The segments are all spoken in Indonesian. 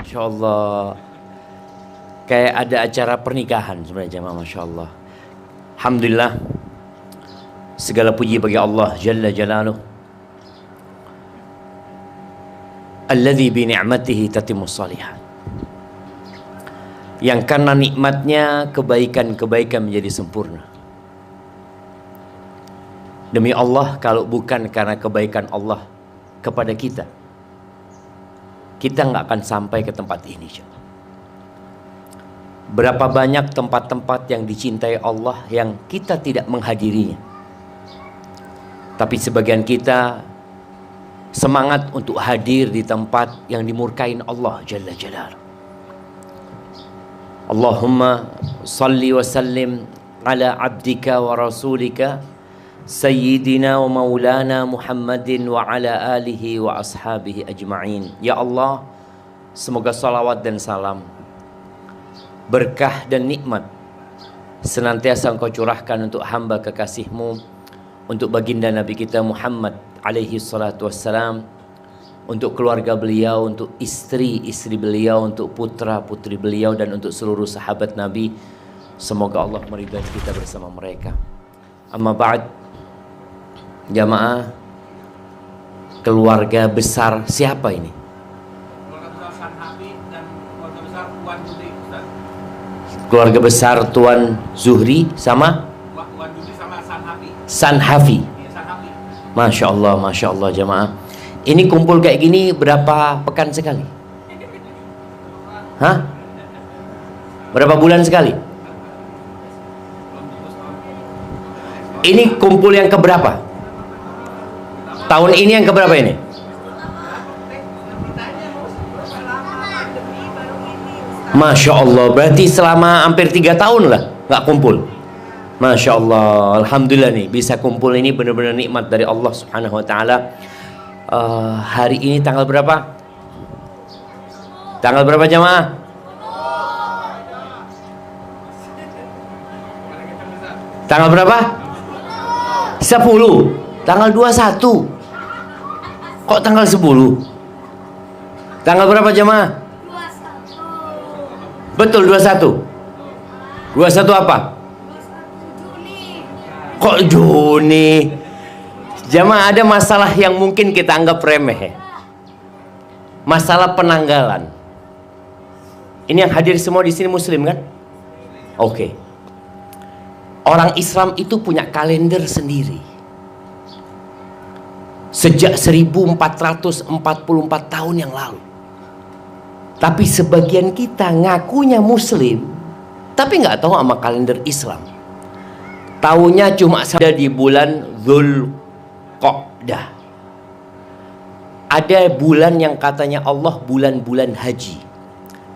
Masya Allah. Kayak ada acara pernikahan sebenarnya jemaah, Masya Allah. Alhamdulillah, segala puji bagi Allah Jalla Jalaluh, alladzi bi ni'matihi tatimmus shalihat, yang karena nikmatnya kebaikan-kebaikan menjadi sempurna. Demi Allah, kalau bukan karena kebaikan Allah kepada kita, kita nggak akan sampai ke tempat ini. Berapa banyak tempat-tempat yang dicintai Allah yang kita tidak menghadirinya, tapi sebagian kita semangat untuk hadir di tempat yang dimurkain Allah Jalla Jalaluh. Allahumma salli wa sallim ala abdika wa rasulika Sayyidina wa maulana Muhammadin wa ala alihi wa ashabihi ajma'in. Ya Allah, semoga salawat dan salam, berkah dan nikmat senantiasa Engkau curahkan untuk hamba kekasih-Mu, untuk baginda Nabi kita Muhammad alaihi salatu wassalam, untuk keluarga beliau, untuk istri-istri beliau, untuk putra-putri beliau, dan untuk seluruh sahabat Nabi. Semoga Allah meridai kita bersama mereka. Amma ba'd, jamaah, keluarga besar siapa ini? Keluarga besar Sanhafi dan keluarga besar Wan Judi, Ustaz. Keluarga besar Tuan Zuhri sama Wan Judi sama Sanhafi. Sanhafi. Iya, Sanhafi. Masya Allah jamaah. Ini kumpul kayak gini berapa pekan sekali? Hah? Berapa bulan sekali? Ini kumpul yang keberapa? Tahun ini yang keberapa ini? Masya Allah, berarti selama hampir 3 tahun lah nggak kumpul. Masya Allah, Alhamdulillah nih bisa kumpul ini benar-benar nikmat dari Allah Subhanahu Wa Taala. Hari ini tanggal berapa? Tanggal berapa jamaah? Tanggal berapa? 10. Tanggal 21. Kok tanggal 10? Tanggal berapa jamaah? 21. Betul 21. 21 apa? 21 Juni. Kok Juni? Jamaah, ada masalah yang mungkin kita anggap remeh ya. Masalah penanggalan. Ini yang hadir semua di sini muslim kan? Oke. Orang Islam itu punya kalender sendiri. Sejak 1444 tahun yang lalu. Tapi sebagian kita ngakunya muslim, tapi nggak tahu sama kalender Islam. Tahunya cuma ada di bulan Dzulqa'dah. Ada bulan yang katanya Allah bulan-bulan haji.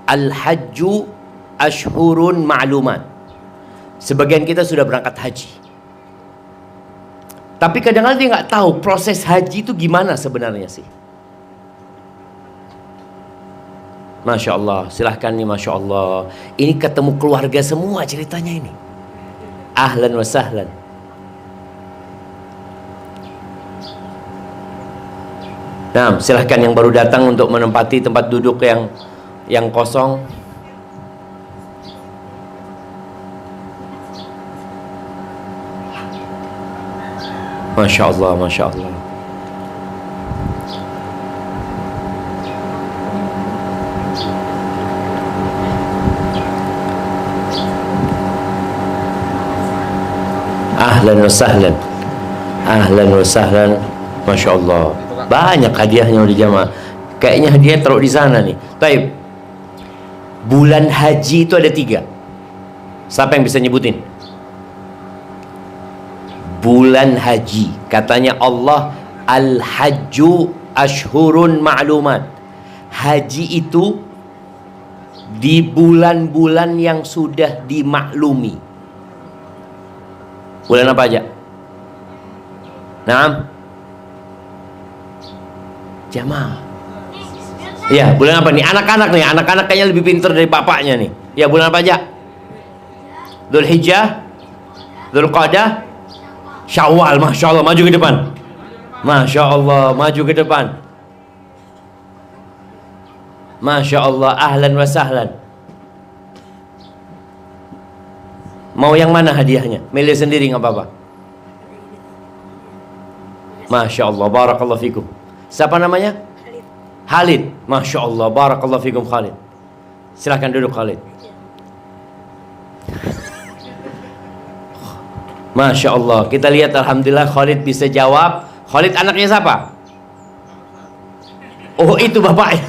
Al-hajju ashhurun ma'lumat. Sebagian kita sudah berangkat haji. Tapi kadang-kadang dia nggak tahu proses haji itu gimana sebenarnya sih. Masya Allah, silahkan nih, Masya Allah. Ini ketemu keluarga semua ceritanya ini. Ahlan wa sahlan. Nah, silahkan yang baru datang untuk menempati tempat duduk yang kosong. Masya Allah, Masya Allah. Ahlan wa sahlan. Ahlan wa sahlan. Masya Allah. Banyak hadiahnya udah jamaah. Kayaknya hadiah taruh di sana nih. Baik. Bulan haji itu ada 3. Siapa yang bisa nyebutin? Bulan haji, katanya Allah, al-hajju ashhurun ma'lumat. Haji itu di bulan-bulan yang sudah dimaklumi. Bulan apa aja? Naam? Jamaah. Ya, bulan apa nih? Anak-anak nih, anak-anak kayaknya lebih pintar dari bapaknya nih. Ya, bulan apa aja? Dzulhijjah, Dzulqa'dah, Syawal. Masya Allah, maju ke depan. Masya Allah, maju ke depan. Masya Allah, ahlan wa sahlan. Mau yang mana hadiahnya? Milih sendiri nggak apa-apa. Masya Allah, barakallahu fikum. Siapa namanya? Khalid. Masya Allah, barakallahu fikum Khalid. Silahkan duduk Khalid. Masya Allah, kita lihat alhamdulillah Khalid bisa jawab. Khalid anaknya siapa? Oh, itu bapaknya.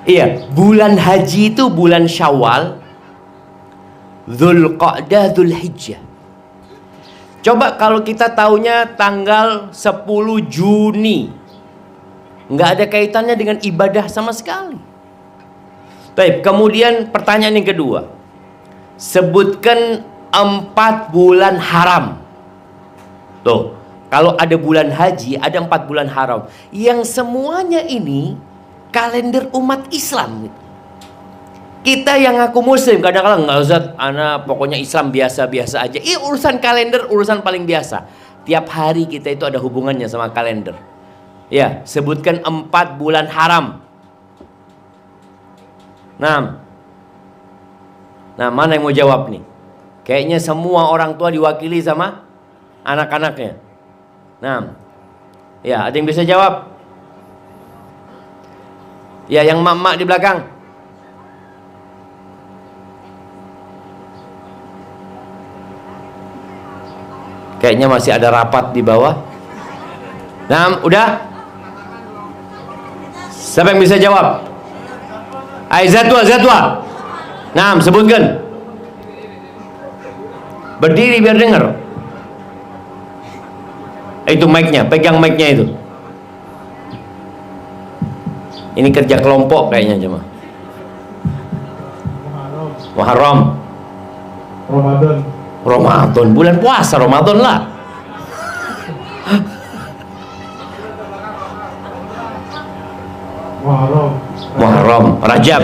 Iya, bulan haji itu bulan Syawal, Dzulqa'dah, Dzulhijjah. Coba kalau kita taunya tanggal 10 Juni, nggak ada kaitannya dengan ibadah sama sekali. Baik, kemudian pertanyaan yang kedua, sebutkan 4 bulan haram. Tuh, kalau ada bulan haji, ada 4 bulan haram, yang semuanya ini kalender umat Islam gitu. Kita yang ngaku muslim kadang-kadang nggak usah, anak pokoknya Islam biasa-biasa aja. Urusan kalender urusan paling biasa. Tiap hari kita itu ada hubungannya sama kalender. Ya, sebutkan 4 bulan haram. Nah, mana yang mau jawab nih? Kayaknya semua orang tua diwakili sama anak-anaknya. Nah, ya, ada yang bisa jawab? Ya, yang mak-mak di belakang. Kayaknya masih ada rapat di bawah. Nah, udah? Siapa yang bisa jawab? Zatwa. Nah, sebutkan. Berdiri biar dengar. Itu mic-nya, pegang mic-nya itu. Ini kerja kelompok kayaknya cuma. Muharram. Ramadan, bulan puasa Ramadan lah. Muharram, Rajab,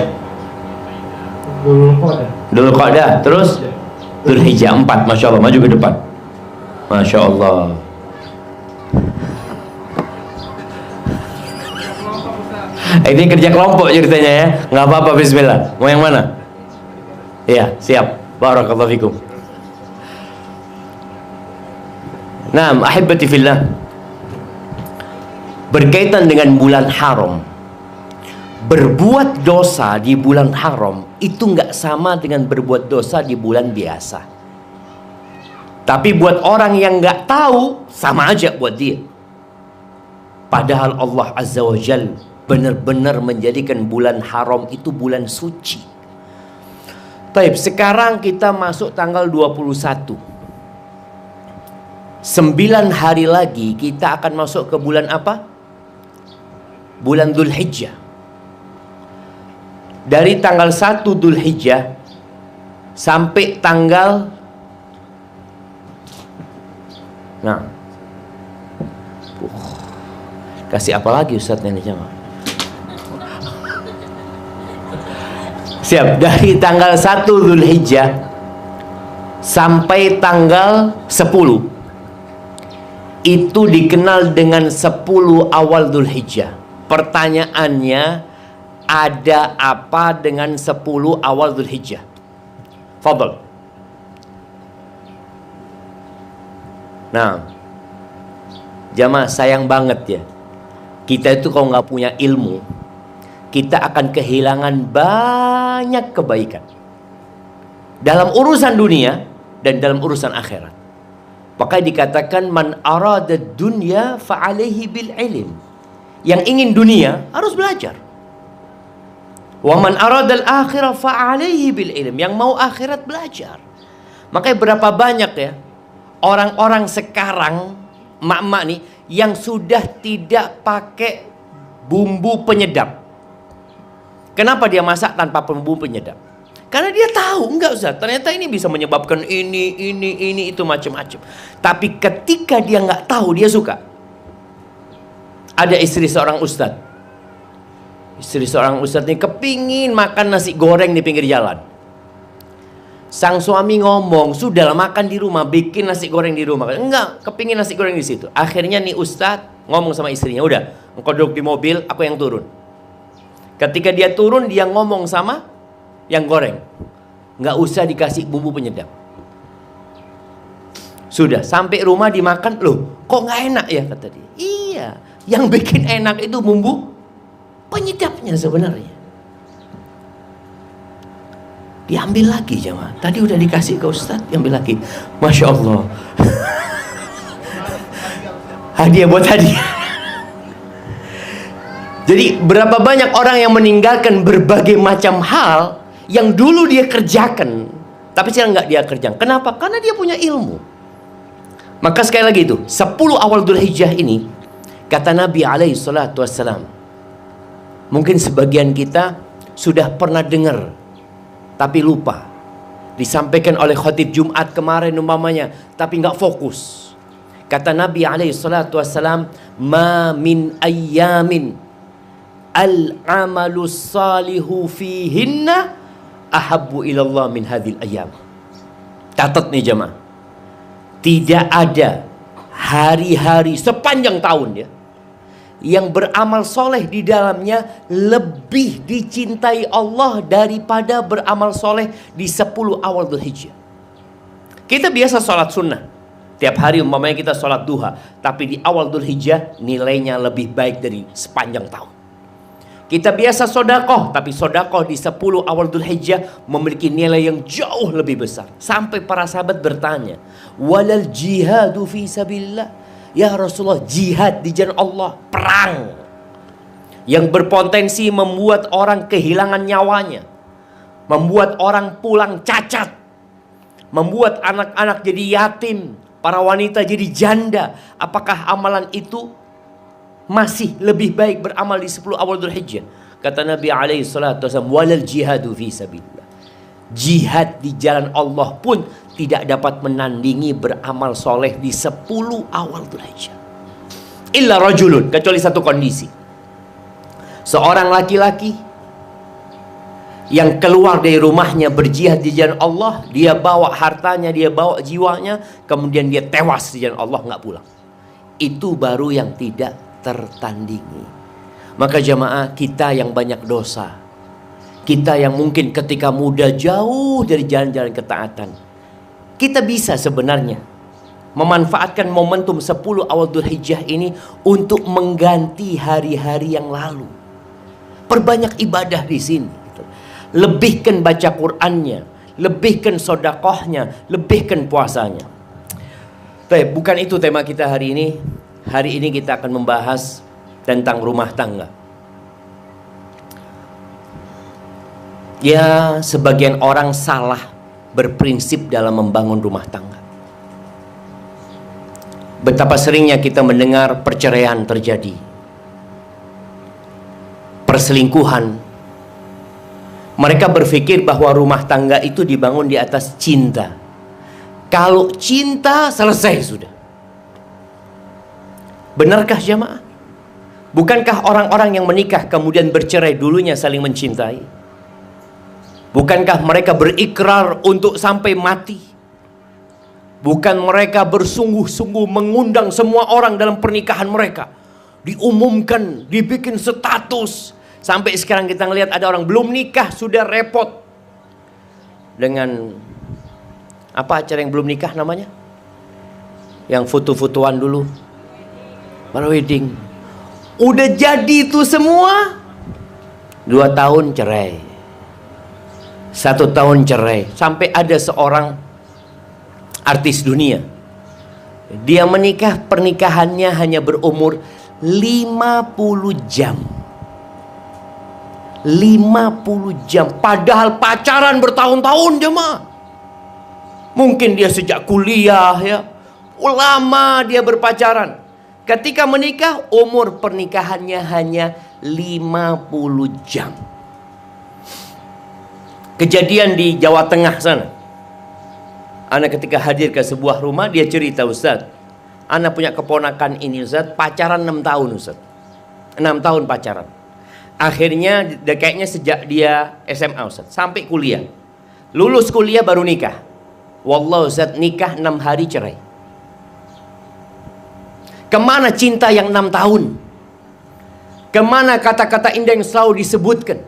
Dzulqa'dah, terus Dzulhijjah 4. Masya Allah, maju ke depan. Masya Allah. Ini kerja kelompok ceritanya ya. Nggak apa-apa, bismillah. Mau yang mana? Iya, siap. Barakallahu fikum. Nah, ahibati fillah, berkaitan dengan bulan haram, berbuat dosa di bulan haram itu nggak sama dengan berbuat dosa di bulan biasa. Tapi buat orang yang nggak tahu, sama aja buat dia. Padahal Allah Azza wa Jal benar-benar menjadikan bulan haram itu bulan suci. Baik, sekarang kita masuk tanggal 21. 9 hari lagi kita akan masuk ke bulan apa? Bulan Dzulhijjah. Dari tanggal 1 Dzulhijjah sampai tanggal, nah, kasih apa lagi Ustaz ini jangan. Siap, dari tanggal 1 Dzulhijjah sampai tanggal 10 itu dikenal dengan 10 awal Dzulhijjah. Pertanyaannya, ada apa dengan 10 awal Dzulhijjah? Fadhal. Nah, jamaah sayang banget ya, kita itu kalau nggak punya ilmu, kita akan kehilangan banyak kebaikan dalam urusan dunia dan dalam urusan akhirat. Maka dikatakan man arada dunya fa'alaihi bil ilm. Yang ingin dunia harus belajar. Wa man arada al akhirah fa'alaihi bil ilm. Yang mau akhirat belajar. Makanya berapa banyak ya orang-orang sekarang, mak-mak nih, yang sudah tidak pakai bumbu penyedap. Kenapa dia masak tanpa bumbu penyedap? Karena dia tahu, enggak usah, ternyata ini bisa menyebabkan ini, itu macam-macam. Tapi ketika dia nggak tahu, dia suka. Ada istri seorang ustadz. Istri seorang ustadz ini kepingin makan nasi goreng di pinggir jalan. Sang suami ngomong, sudahlah makan di rumah, bikin nasi goreng di rumah. Enggak, kepingin nasi goreng di situ. Akhirnya nih ustadz ngomong sama istrinya, udah, engkau duduk di mobil, aku yang turun. Ketika dia turun, dia ngomong sama yang goreng, nggak usah dikasih bumbu penyedap. Sudah sampai rumah dimakan, loh kok nggak enak ya, kata dia. Iya, yang bikin enak itu bumbu penyedapnya sebenarnya. Diambil lagi jemaah. Tadi udah dikasih ke Ustadz, diambil lagi. Masya Allah. Hadiah buat hadiah. Jadi berapa banyak orang yang meninggalkan berbagai macam hal yang dulu dia kerjakan, tapi sekarang nggak dia kerjakan. Kenapa? Karena dia punya ilmu. Maka sekali lagi itu 10 awal Dzulhijjah ini, kata Nabi alaihi salatu wassalam, mungkin sebagian kita sudah pernah dengar tapi lupa. Disampaikan oleh khatib Jumat kemarin umpamanya, tapi nggak fokus. Kata Nabi alaihi salatu wassalam, ma min ayyamin al-amalu salihu fihinna ahabbu ilallah min hadhil ayyam. Catat nih jemaah. Tidak ada hari-hari sepanjang tahun ya yang beramal soleh di dalamnya lebih dicintai Allah daripada beramal soleh di 10 awal Dzulhijjah. Kita biasa sholat sunnah tiap hari, umpamanya kita sholat duha, tapi di awal Dzulhijjah nilainya lebih baik dari sepanjang tahun. Kita biasa sodakoh, tapi sodakoh di 10 awal Dzulhijjah memiliki nilai yang jauh lebih besar. Sampai para sahabat bertanya, walal jihadu fi sabilillah, ya Rasulullah, jihad di jalan Allah, perang yang berpotensi membuat orang kehilangan nyawanya, membuat orang pulang cacat, membuat anak-anak jadi yatim, para wanita jadi janda. Apakah amalan itu masih lebih baik beramal di 10 awal Dzulhijjah? Kata Nabi alaihi salatu wasallam, walal jihadu fi sabilillah, jihad di jalan Allah pun tidak dapat menandingi beramal soleh di 10 awal Dzulhijjah. Illa rajulun, kecuali satu kondisi. Seorang laki-laki yang keluar dari rumahnya berjihad di jalan Allah, dia bawa hartanya, dia bawa jiwanya, kemudian dia tewas di jalan Allah, nggak pulang. Itu baru yang tidak tertandingi. Maka jamaah, kita yang banyak dosa, kita yang mungkin ketika muda jauh dari jalan-jalan ketaatan, kita bisa sebenarnya memanfaatkan momentum 10 awal Dzulhijjah ini untuk mengganti hari-hari yang lalu. Perbanyak ibadah di sini. Lebihkan baca Qur'annya, lebihkan sodakohnya, lebihkan puasanya. Tapi bukan itu tema kita hari ini. Hari ini kita akan membahas tentang rumah tangga. Ya, sebagian orang salah berprinsip dalam membangun rumah tangga. Betapa seringnya kita mendengar perceraian terjadi, perselingkuhan. Mereka berpikir bahwa rumah tangga itu dibangun di atas cinta. Kalau cinta, selesai sudah. Benarkah jamaah? Bukankah orang-orang yang menikah kemudian bercerai dulunya saling mencintai? Bukankah mereka berikrar untuk sampai mati? Bukan mereka bersungguh-sungguh mengundang semua orang dalam pernikahan mereka, diumumkan, dibikin status. Sampai sekarang kita ngelihat ada orang belum nikah sudah repot dengan apa acara yang belum nikah namanya? Yang foto-fotoan dulu, wedding. Udah jadi itu semua, 2 tahun cerai, 1 tahun cerai. Sampai ada seorang artis dunia, dia menikah, pernikahannya hanya berumur 50 jam. 50 jam, padahal pacaran bertahun-tahun jemaah. Mungkin dia sejak kuliah ya, lama dia berpacaran. Ketika menikah, umur pernikahannya hanya 50 jam. Kejadian di Jawa Tengah sana. Anak ketika hadir ke sebuah rumah, dia cerita, Ustaz, anak punya keponakan ini Ustaz, pacaran 6 tahun Ustaz. 6 tahun pacaran. Akhirnya kayaknya sejak dia SMA Ustaz, sampai kuliah. Lulus kuliah baru nikah. Wallah Ustaz, nikah 6 hari cerai. Kemana cinta yang 6 tahun? Kemana kata-kata indah yang selalu disebutkan?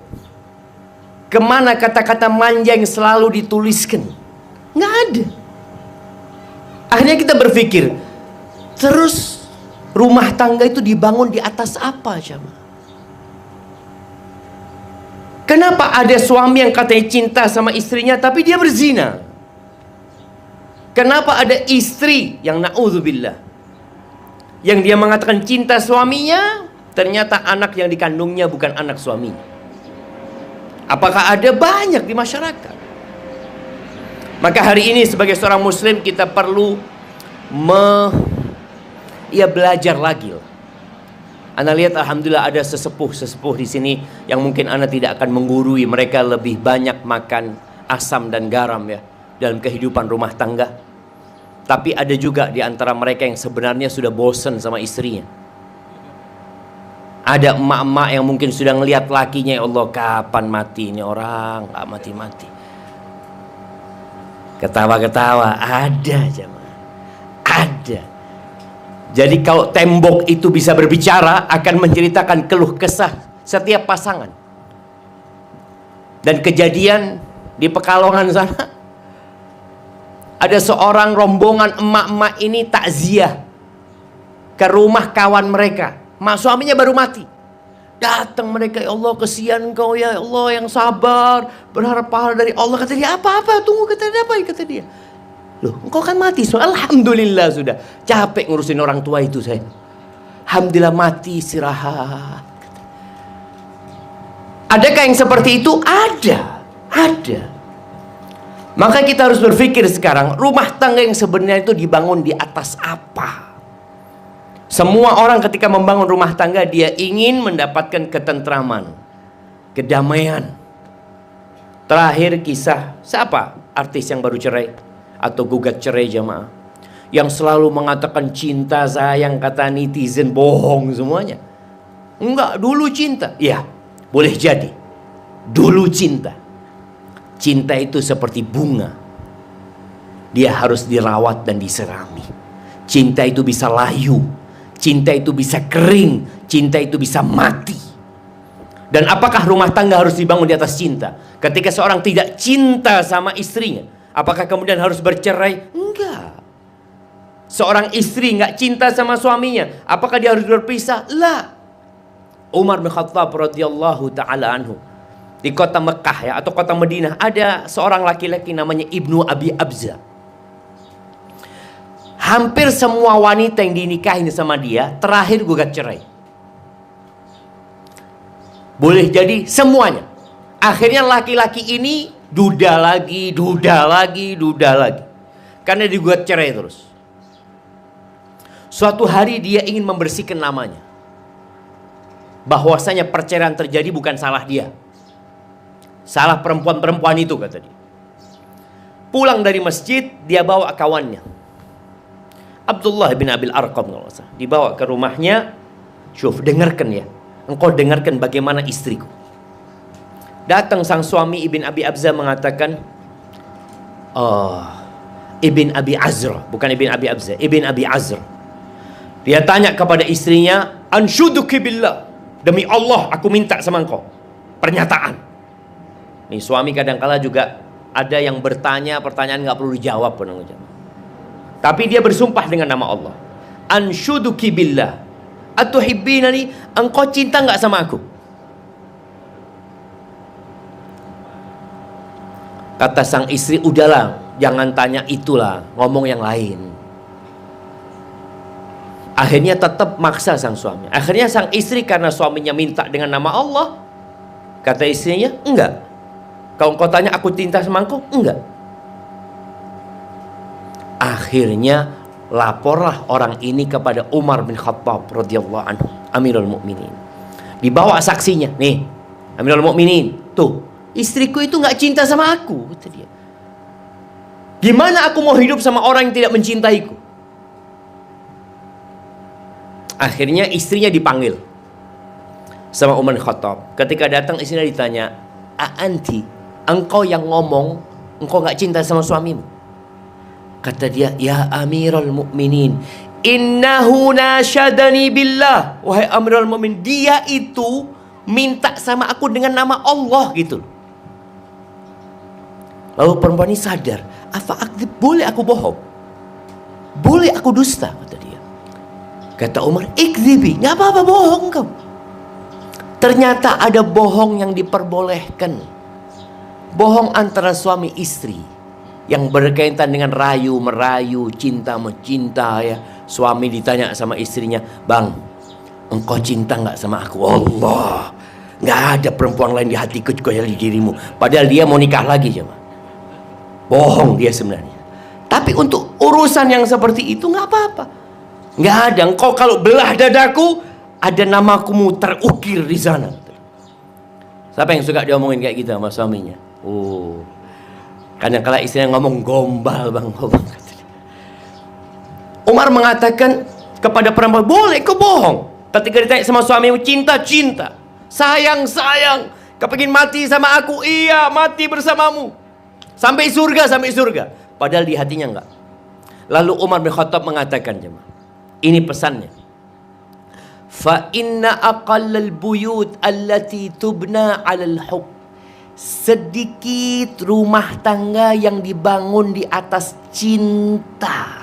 Kemana kata-kata manja yang selalu dituliskan? Nggak ada. Akhirnya kita berpikir, terus rumah tangga itu dibangun di atas apa, jemaah? Kenapa ada suami yang katanya cinta sama istrinya tapi dia berzina? Kenapa ada istri yang na'udzubillah, yang dia mengatakan cinta suaminya, ternyata anak yang dikandungnya bukan anak suaminya? Apakah ada? Banyak di masyarakat. Maka hari ini sebagai seorang muslim kita perlu belajar lagi. Anda lihat alhamdulillah ada sesepuh di sini yang mungkin Anda tidak akan menggurui. Mereka lebih banyak makan asam dan garam ya dalam kehidupan rumah tangga. Tapi ada juga di antara mereka yang sebenarnya sudah bosan sama istrinya. Ada emak-emak yang mungkin sudah ngelihat lakinya, ya Allah kapan mati ini orang, nggak mati-mati. Ketawa-ketawa, ada jemaah, ada. Jadi kalau tembok itu bisa berbicara, akan menceritakan keluh kesah setiap pasangan. Dan kejadian di Pekalongan sana, ada seorang rombongan emak-emak ini takziah ke rumah kawan mereka. Mak suaminya baru mati. Datang mereka, ya Allah kesian kau ya Allah yang sabar, berharap pahala dari Allah. Kata dia, apa-apa, tunggu, kata dia, apa? Kata dia, loh engkau kan mati, so alhamdulillah sudah. Capek ngurusin orang tua itu saya. Alhamdulillah mati, istirahat. Adakah yang seperti itu? Ada. Maka kita harus berpikir sekarang, rumah tangga yang sebenarnya itu dibangun di atas apa? Semua orang ketika membangun rumah tangga, dia ingin mendapatkan ketentraman, kedamaian. Terakhir kisah, siapa artis yang baru cerai atau gugat cerai jamaah, yang selalu mengatakan cinta sayang, kata netizen bohong semuanya. Enggak, dulu cinta. Ya, boleh jadi dulu cinta. Cinta itu seperti bunga, dia harus dirawat dan diserami. Cinta itu bisa layu, cinta itu bisa kering, cinta itu bisa mati. Dan apakah rumah tangga harus dibangun di atas cinta? Ketika seorang tidak cinta sama istrinya, apakah kemudian harus bercerai? Enggak. Seorang istri nggak cinta sama suaminya, apakah dia harus berpisah? Lah. Umar bin Khattab radhiyallahu taala anhu, di kota Mekah ya atau kota Madinah, ada seorang laki-laki namanya Ibnu Abi Abza. Hampir semua wanita yang dinikahin sama dia terakhir gugat cerai. Boleh jadi semuanya. Akhirnya laki-laki ini duda lagi. Karena digugat cerai terus. Suatu hari dia ingin membersihkan namanya. Bahwasanya perceraian terjadi bukan salah dia. Salah perempuan-perempuan itu, kata dia. Pulang dari masjid, dia bawa kawannya, Abdullah bin Abil Arqam, dibawa ke rumahnya. Syuf, dengarkan ya, engkau dengarkan bagaimana istriku. Datang sang suami Ibn Abi Abza mengatakan, Ibn Abi Azra, bukan Ibn Abi Abza, Ibn Abi Azra. Dia tanya kepada istrinya, anshuduki billah, demi Allah aku minta sama engkau pernyataan. Nih suami kadangkala juga ada yang bertanya pertanyaan nggak perlu dijawab, tapi dia bersumpah dengan nama Allah. Anshuduki billah, atuhibbinani, engkau cinta nggak sama aku? Kata sang istri, udahlah, jangan tanya itulah, ngomong yang lain. Akhirnya tetap maksa sang suami. Akhirnya sang istri karena suaminya minta dengan nama Allah, kata istrinya, enggak. Kalau engkau tanya aku cinta sama engkau, enggak. Akhirnya laporlah orang ini kepada Umar bin Khattab radhiyallahu anhu, Amirul Mukminin. Dibawa saksinya, nih Amirul Mukminin, tuh istriku itu nggak cinta sama aku, kata dia. Gimana aku mau hidup sama orang yang tidak mencintaiku? Akhirnya istrinya dipanggil sama Umar bin Khattab. Ketika datang istrinya ditanya, "Anti, engkau yang ngomong engkau nggak cinta sama suamimu?" Kata dia, "Ya Amirul Mukminin, innahu nasyadani billah. Wahai Amirul Mukminin, dia itu minta sama aku dengan nama Allah gitu. Lalu perempuan ini sadar, boleh aku bohong? Boleh aku dusta? Kata dia. Kata Umar, ikdzibi, nggak apa-apa bohong kau. Ternyata ada bohong yang diperbolehkan. Bohong antara suami istri yang berkaitan dengan rayu merayu, cinta mencinta ya. Suami ditanya sama istrinya, bang, engkau cinta nggak sama aku? Allah, nggak ada perempuan lain di hatiku kecuali dirimu. Padahal dia mau nikah lagi coba. Bohong dia sebenarnya. Tapi untuk urusan yang seperti itu nggak apa-apa. Nggak ada. Engkau kalau belah dadaku, ada namaku terukir di sana. Siapa yang suka diomongin kayak gitu sama suaminya? Oh, kadang-kala istrinya ngomong gombal bang. Umar mengatakan kepada perempuan, boleh kau bohong. Ketika ditanya sama suamimu, cinta, cinta. Sayang, sayang. Kau pengen mati sama aku? Iya, mati bersamamu. Sampai surga, sampai surga. Padahal di hatinya enggak. Lalu Umar bin Khattab mengatakan, jemaah, ini pesannya. Fa inna aqallal buyut allati tubna 'alal hub. Sedikit rumah tangga yang dibangun di atas cinta.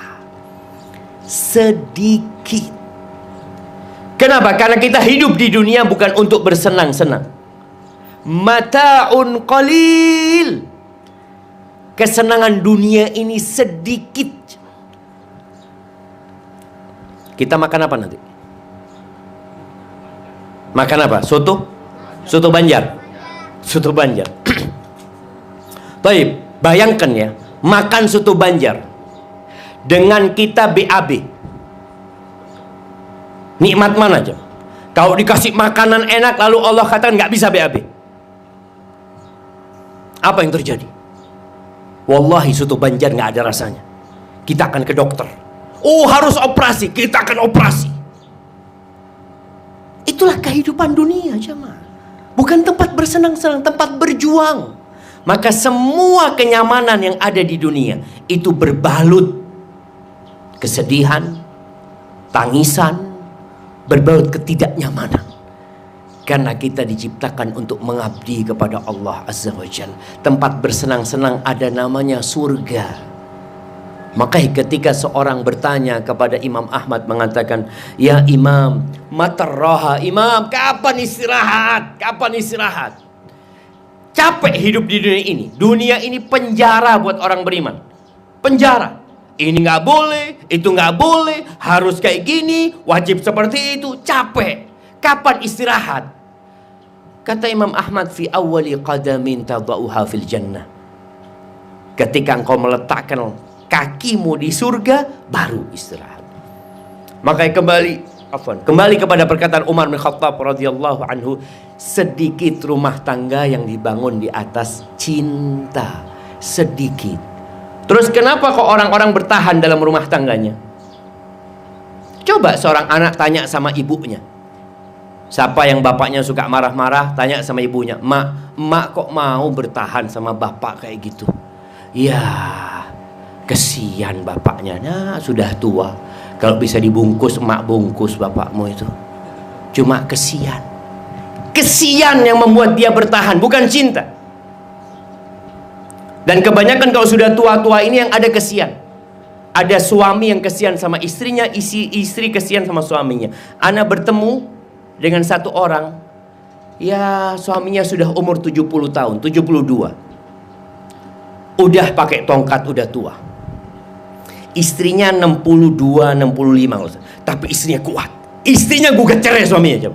Sedikit. Kenapa? Karena kita hidup di dunia bukan untuk bersenang-senang. Mata'un qalil. Kesenangan dunia ini sedikit. Kita makan apa nanti? Makan apa? Soto? Soto Banjar. Soto Banjar. Baik, bayangkan ya, makan soto Banjar dengan kita BAB. Nikmat mana aja? Kalau dikasih makanan enak lalu Allah katakan nggak bisa BAB. Apa yang terjadi? Wallahi soto Banjar nggak ada rasanya. Kita akan ke dokter. Oh harus operasi, kita akan operasi. Itulah kehidupan dunia jemaah. Bukan tempat bersenang-senang, tempat berjuang. Maka semua kenyamanan yang ada di dunia itu berbalut kesedihan, tangisan, berbalut ketidaknyamanan. Karena kita diciptakan untuk mengabdi kepada Allah Azza wa Jalla. Tempat bersenang-senang ada namanya surga. Makanya ketika seorang bertanya kepada Imam Ahmad mengatakan, ya Imam, matarraha, Imam, kapan istirahat? Kapan istirahat? Capek hidup di dunia ini. Dunia ini penjara buat orang beriman. Penjara. Ini nggak boleh, itu nggak boleh, harus kayak gini, wajib seperti itu. Capek. Kapan istirahat? Kata Imam Ahmad, fi awwali qadamin tadauha fil jannah. Ketika engkau meletakkan kakimu di surga, baru istirahat. Makanya kembali kepada perkataan Umar bin Khattab radhiyallahu anhu, sedikit rumah tangga yang dibangun di atas cinta. Sedikit. Terus kenapa kok orang-orang bertahan dalam rumah tangganya? Coba seorang anak tanya sama ibunya. Siapa yang bapaknya suka marah-marah, tanya sama ibunya, Mak kok mau bertahan sama bapak kayak gitu? Ya, kesian bapaknya. Nah, sudah tua. Kalau bisa dibungkus, emak bungkus bapakmu itu. Cuma kesian. Kesian yang membuat dia bertahan, bukan cinta. Dan kebanyakan kalau sudah tua-tua ini yang ada kesian. Ada suami yang kesian sama istrinya, istri kesian sama suaminya. Ana bertemu dengan satu orang, ya suaminya sudah umur 70 tahun, 72. Udah pakai tongkat, udah tua. Istrinya 62, 65. Tapi istrinya kuat. Istrinya gugat cerai suaminya.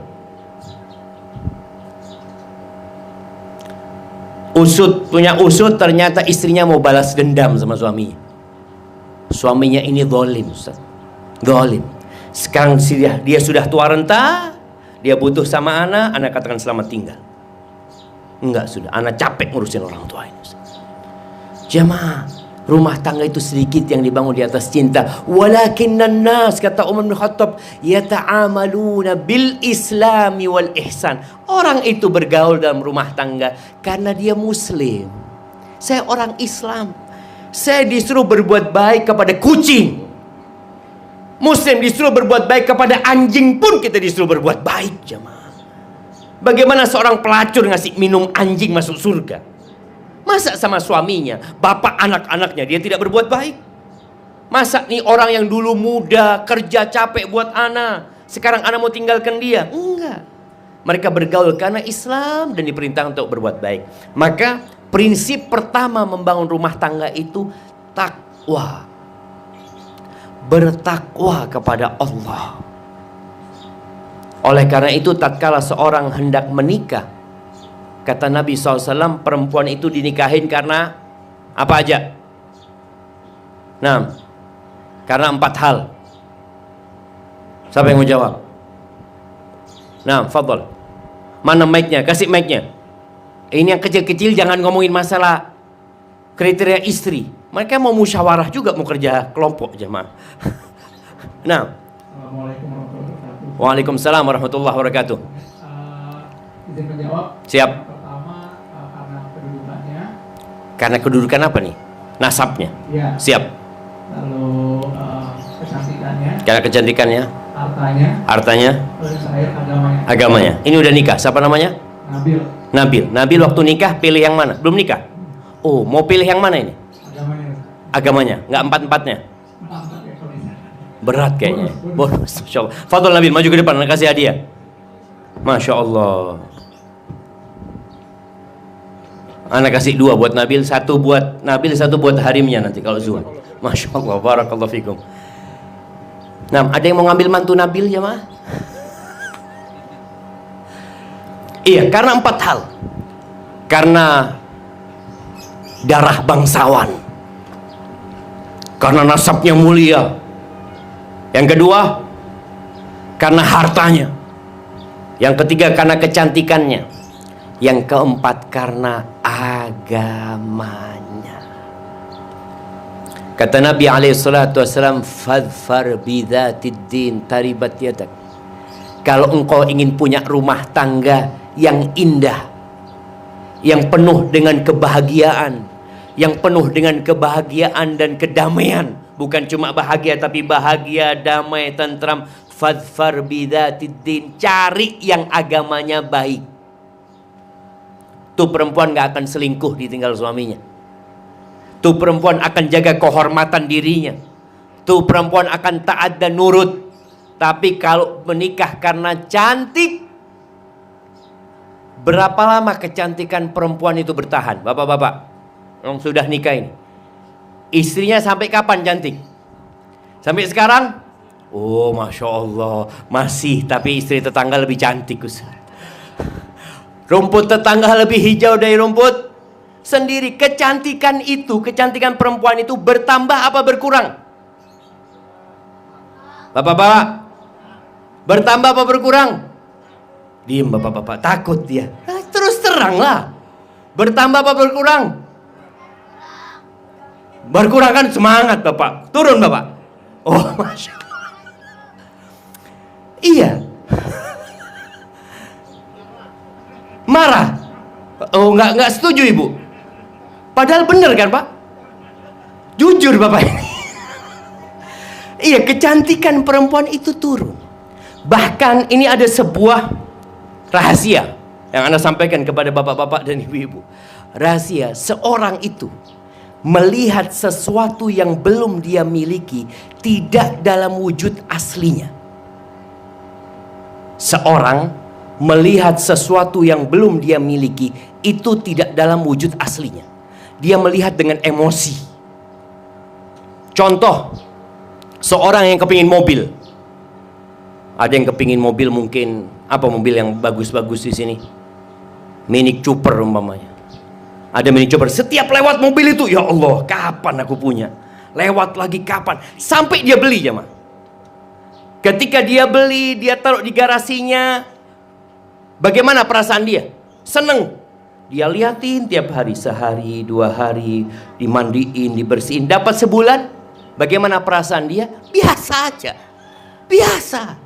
Punya usut, ternyata istrinya mau balas dendam sama suaminya. Suaminya ini zalim, Ustaz. Zalim. Sekarang dia sudah tua renta. Dia butuh sama anak katakan selamat tinggal. Enggak, sudah, anak capek ngurusin orang tua ini. Jamaah, rumah tangga itu sedikit yang dibangun di atas cinta. Walakinnan nas, kata Umar bin Khattab, yata'amaluna bil islami wal ihsan. Orang itu bergaul dalam rumah tangga karena dia muslim. Saya orang Islam. Saya disuruh berbuat baik kepada kucing. Muslim disuruh berbuat baik kepada anjing pun kita disuruh berbuat baik, jemaah. Bagaimana seorang pelacur ngasih minum anjing masuk surga? Masa sama suaminya, bapak anak-anaknya dia tidak berbuat baik? Masa nih orang yang dulu muda, kerja capek buat anak, sekarang anak mau tinggalkan dia? Enggak. Mereka bergaul karena Islam dan diperintah untuk berbuat baik. Maka prinsip pertama membangun rumah tangga itu takwa. Bertakwa kepada Allah. Oleh karena itu tatkala seorang hendak menikah, kata Nabi SAW, perempuan itu dinikahin karena apa aja? Nah, karena 4 hal. Siapa yang mau jawab? Nah, fadhal. Mana mic-nya? Kasih mic-nya. Ini yang kecil-kecil jangan ngomongin masalah kriteria istri. Mereka mau musyawarah juga, mau kerja kelompok, jemaah. Nah. Assalamualaikum warahmatullahi wabarakatuh. Waalaikumsalam warahmatullahi wabarakatuh. Izin menjawab. Siap. Pertama, karena kedudukannya. Karena kedudukan apa nih? Nasabnya. Ya. Siap. Lalu kecantikannya. Karena kecantikannya. Hartanya. Hartanya. Terus terakhir agamanya. Agamanya. Ini udah nikah. Siapa namanya? Nabil. Nabil. Nabil waktu nikah pilih yang mana? Belum nikah. Oh, mau pilih yang mana ini? Agamanya. Agamanya. Nggak empat-empatnya. Empat ya, kalau bisa. Berat kayaknya. Bonus. Masya Allah. Fadhol Nabil, maju ke depan. Kasih hadiah. Masya Allah. Anak kasih 2 buat Nabil, 1 buat Nabil, 1 buat harimnya nanti kalau zuhur. Masya Allah. Barakallahu fikum. Nah, ada yang mau ngambil mantu Nabil ya, mah? Iya, karena 4 hal. Karena darah bangsawan. Karena nasabnya mulia. Yang kedua, karena hartanya. Yang ketiga, karena kecantikannya. Yang keempat, karena agamanya. Kata Nabi SAW, fadfar bidzatid din taribat yadak. Kalau engkau ingin punya rumah tangga yang indah, yang penuh dengan kebahagiaan, yang penuh dengan kebahagiaan dan kedamaian, bukan cuma bahagia tapi bahagia, damai, tentram, fadfar bidzatid din, cari yang agamanya baik. Tuh perempuan gak akan selingkuh ditinggal suaminya. Tuh perempuan akan jaga kehormatan dirinya. Tuh perempuan akan taat dan nurut. Tapi kalau menikah karena cantik, berapa lama kecantikan perempuan itu bertahan? Bapak-bapak yang sudah nikah ini, istrinya sampai kapan cantik? Sampai sekarang? Oh, Masya Allah, masih. Tapi istri tetangga lebih cantik, Ustaz. Rumput tetangga lebih hijau dari rumput sendiri. Kecantikan itu, kecantikan perempuan itu bertambah apa berkurang? Bapak-bapak, bertambah apa berkurang? Diem bapak-bapak, takut dia. Terus terang lah. Bertambah apa berkurang? Berkurang kan semangat bapak. Turun bapak. Oh, Masya Allah. Iya. Marah. Oh, nggak setuju ibu. Padahal benar kan pak? Jujur bapak ini. Iya, kecantikan perempuan itu turun. Bahkan ini ada sebuah rahasia yang Anda sampaikan kepada bapak-bapak dan ibu-ibu. Rahasia, seorang itu melihat sesuatu yang belum dia miliki tidak dalam wujud aslinya. Seorang melihat sesuatu yang belum dia miliki itu tidak dalam wujud aslinya. Dia melihat dengan emosi. Contoh, seorang yang kepingin mobil. Ada yang kepingin mobil, mungkin apa mobil yang bagus-bagus di sini? Mini Cooper umpamanya. Ada Mini Cooper. Setiap lewat mobil itu, ya Allah, kapan aku punya? Lewat lagi kapan? Sampai dia beli ya, Ma. Ketika dia beli, dia taruh di garasinya. Bagaimana perasaan dia? Seneng. Dia liatin tiap hari, sehari, 2 hari, dimandiin, dibersihin. Dapat sebulan, bagaimana perasaan dia? Biasa aja. Biasa.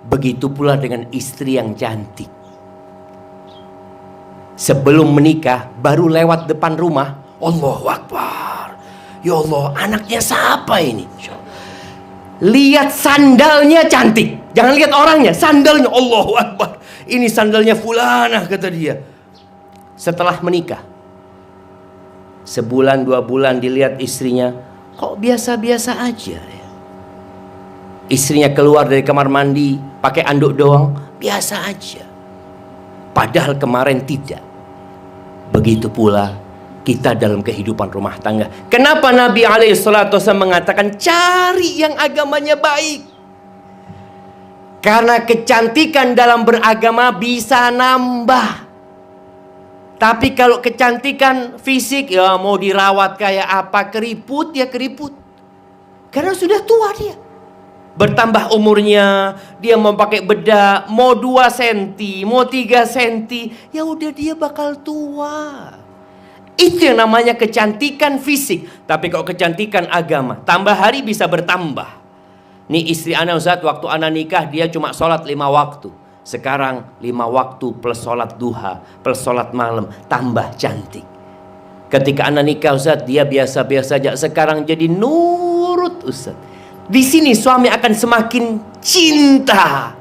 Begitu pula dengan istri yang cantik. Sebelum menikah, baru lewat depan rumah, Allahu Akbar. Ya Allah, anaknya siapa ini? lihat sandalnya cantik. Jangan lihat orangnya, sandalnya. Allahu Akbar, ini sandalnya fulanah, kata dia. Setelah menikah, sebulan 2 bulan dilihat istrinya, kok biasa-biasa aja ya. Istrinya keluar dari kamar mandi pakai anduk doang, biasa aja. Padahal kemarin tidak. Begitu pula kita dalam kehidupan rumah tangga. Kenapa Nabi SAW mengatakan cari yang agamanya baik? Karena kecantikan dalam beragama bisa nambah. Tapi kalau kecantikan fisik, ya mau dirawat kayak apa, keriput ya keriput. Karena sudah tua dia. Bertambah umurnya, dia mau pakai bedak, mau 2 cm, mau 3 cm, ya udah dia bakal tua. Itu yang namanya kecantikan fisik. Tapi kalau kecantikan agama, tambah hari bisa bertambah. Nih istri ana Ustaz, waktu ana nikah dia cuma sholat 5 waktu. Sekarang 5 waktu plus sholat duha, plus sholat malam, tambah cantik. Ketika ana nikah Ustaz, dia biasa-biasa aja. Sekarang jadi nurut Ustaz. Di sini suami akan semakin cinta.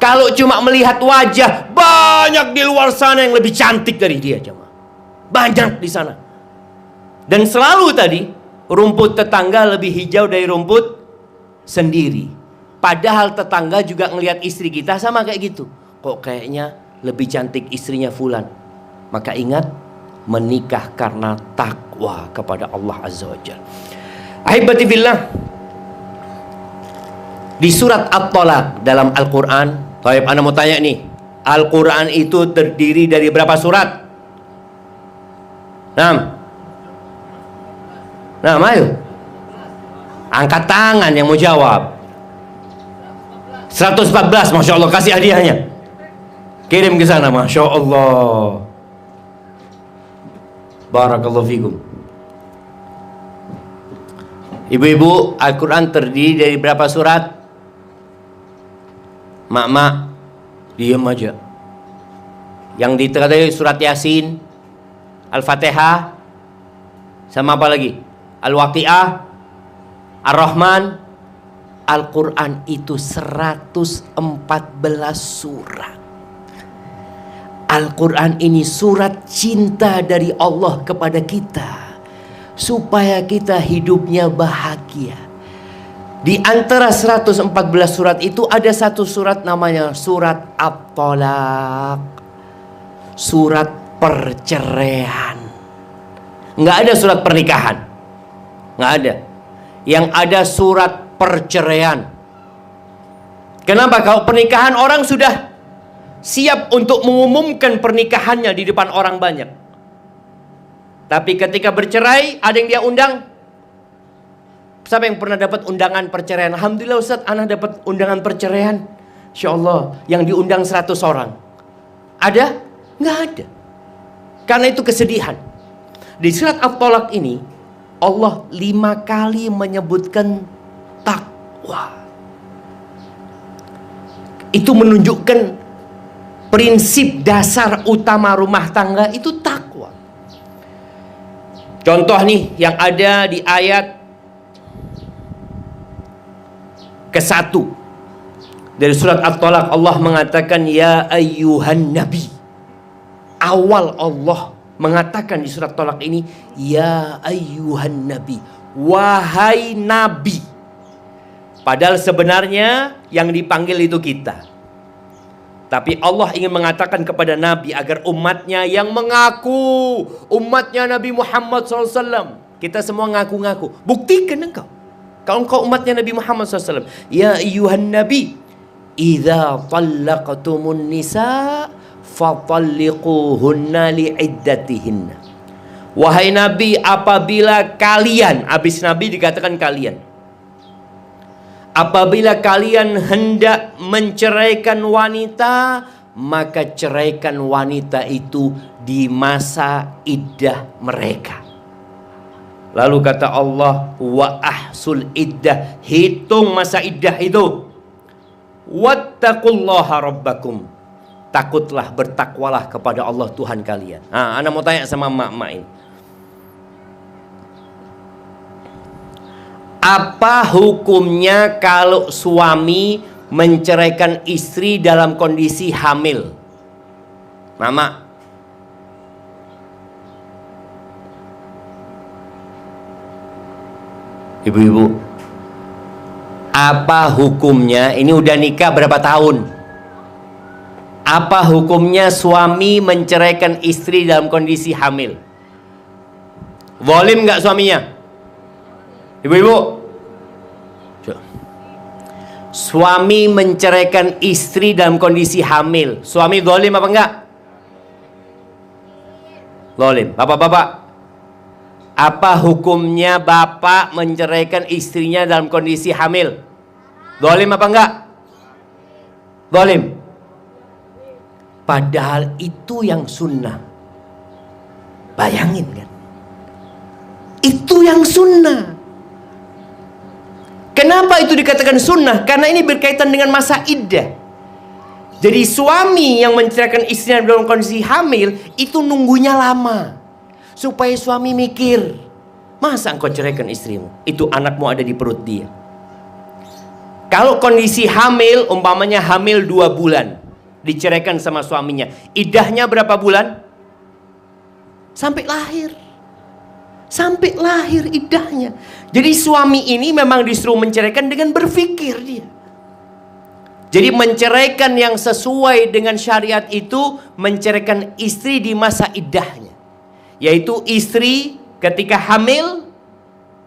Kalau cuma melihat wajah, banyak di luar sana yang lebih cantik dari dia, jemaah. Banyak di sana. Dan selalu tadi, rumput tetangga lebih hijau dari rumput sendiri. Padahal tetangga juga ngelihat istri kita sama kayak gitu. Kok kayaknya lebih cantik istrinya fulan. Maka ingat, menikah karena takwa kepada Allah Azza wa Jalla. Ahibati fillah, di surat At-Tolaq dalam Al-Quran, Anda mau tanya nih, Al-Quran itu terdiri dari berapa surat? 6. Ayo. Angkat tangan yang mau jawab. 114, Masya Allah, kasih hadiahnya. Kirim ke sana, Masya Allah. Barakallahu fikum. Ibu-ibu, Al-Quran terdiri dari berapa surat? Mak-mak, diam aja. Yang diterangkan surat Yasin, Al-Fatihah, sama apa lagi? Al-Waqi'ah, Ar-Rahman. Al-Quran itu 114 surat. Al-Quran ini surat cinta dari Allah kepada kita, supaya kita hidupnya bahagia. Di antara 114 surat itu ada satu surat namanya surat At-Tolaq, surat perceraian. Nggak ada surat pernikahan, nggak ada. Yang ada surat perceraian. Kenapa? Kalau pernikahan orang sudah siap untuk mengumumkan pernikahannya di depan orang banyak. Tapi ketika bercerai, ada yang dia undang. Siapa yang pernah dapat undangan perceraian? Alhamdulillah Ustaz, ana dapat undangan perceraian. Insya Allah, yang diundang 100 orang. Ada? Nggak ada. Karena itu kesedihan. Di surat At-Tolaq ini, Allah 5 kali menyebutkan takwa. Itu menunjukkan prinsip dasar utama rumah tangga itu takwa. Contoh nih yang ada di ayat ke-1 dari surat At-Tolaq, Allah mengatakan ya ayyuhan nabi. Awal Allah mengatakan di surat Tolaq ini ya ayyuhan nabi, wahai nabi. Padahal sebenarnya yang dipanggil itu kita. Tapi Allah ingin mengatakan kepada Nabi agar umatnya yang mengaku umatnya Nabi Muhammad SAW. Kita semua ngaku-ngaku. Buktikan engkau. Kalau engkau umatnya Nabi Muhammad SAW. Ya ayyuhan nabi, idza talaqtumun nisa fatalliquhunna li'iddatihinna. Wahai Nabi, apabila kalian, habis Nabi dikatakan kalian, apabila kalian hendak menceraikan wanita, maka ceraikan wanita itu di masa iddah mereka. Lalu kata Allah, wa ahsul iddah, hitung masa iddah itu. Wattaqullaha rabbakum, takutlah, bertakwalah kepada Allah Tuhan kalian. Ana mau tanya sama mak-mak ini. Apa hukumnya kalau suami menceraikan istri dalam kondisi hamil? Mama. Ibu-ibu, apa hukumnya? Ini udah nikah berapa tahun? Apa hukumnya suami menceraikan istri dalam kondisi hamil? Zalim nggak suaminya? Ibu-ibu, suami menceraikan istri dalam kondisi hamil, suami zalim apa enggak? Zalim. Bapak-bapak, apa hukumnya bapak menceraikan istrinya dalam kondisi hamil? Zalim apa enggak? Zalim. Padahal itu yang sunnah. Bayangin kan? Itu yang sunnah. Kenapa itu dikatakan sunnah? Karena ini berkaitan dengan masa iddah. Jadi suami yang menceraikan istrinya dalam kondisi hamil itu nunggunya lama, supaya suami mikir, masa engkau ceraikan istrimu? Itu anakmu ada di perut dia. Kalau kondisi hamil, umpamanya hamil 2 bulan, diceraikan sama suaminya, iddahnya berapa bulan? Sampai lahir. Sampai lahir iddahnya. Jadi suami ini memang disuruh menceraikan dengan berpikir dia. Jadi menceraikan yang sesuai dengan syariat itu menceraikan istri di masa iddahnya, yaitu istri ketika hamil.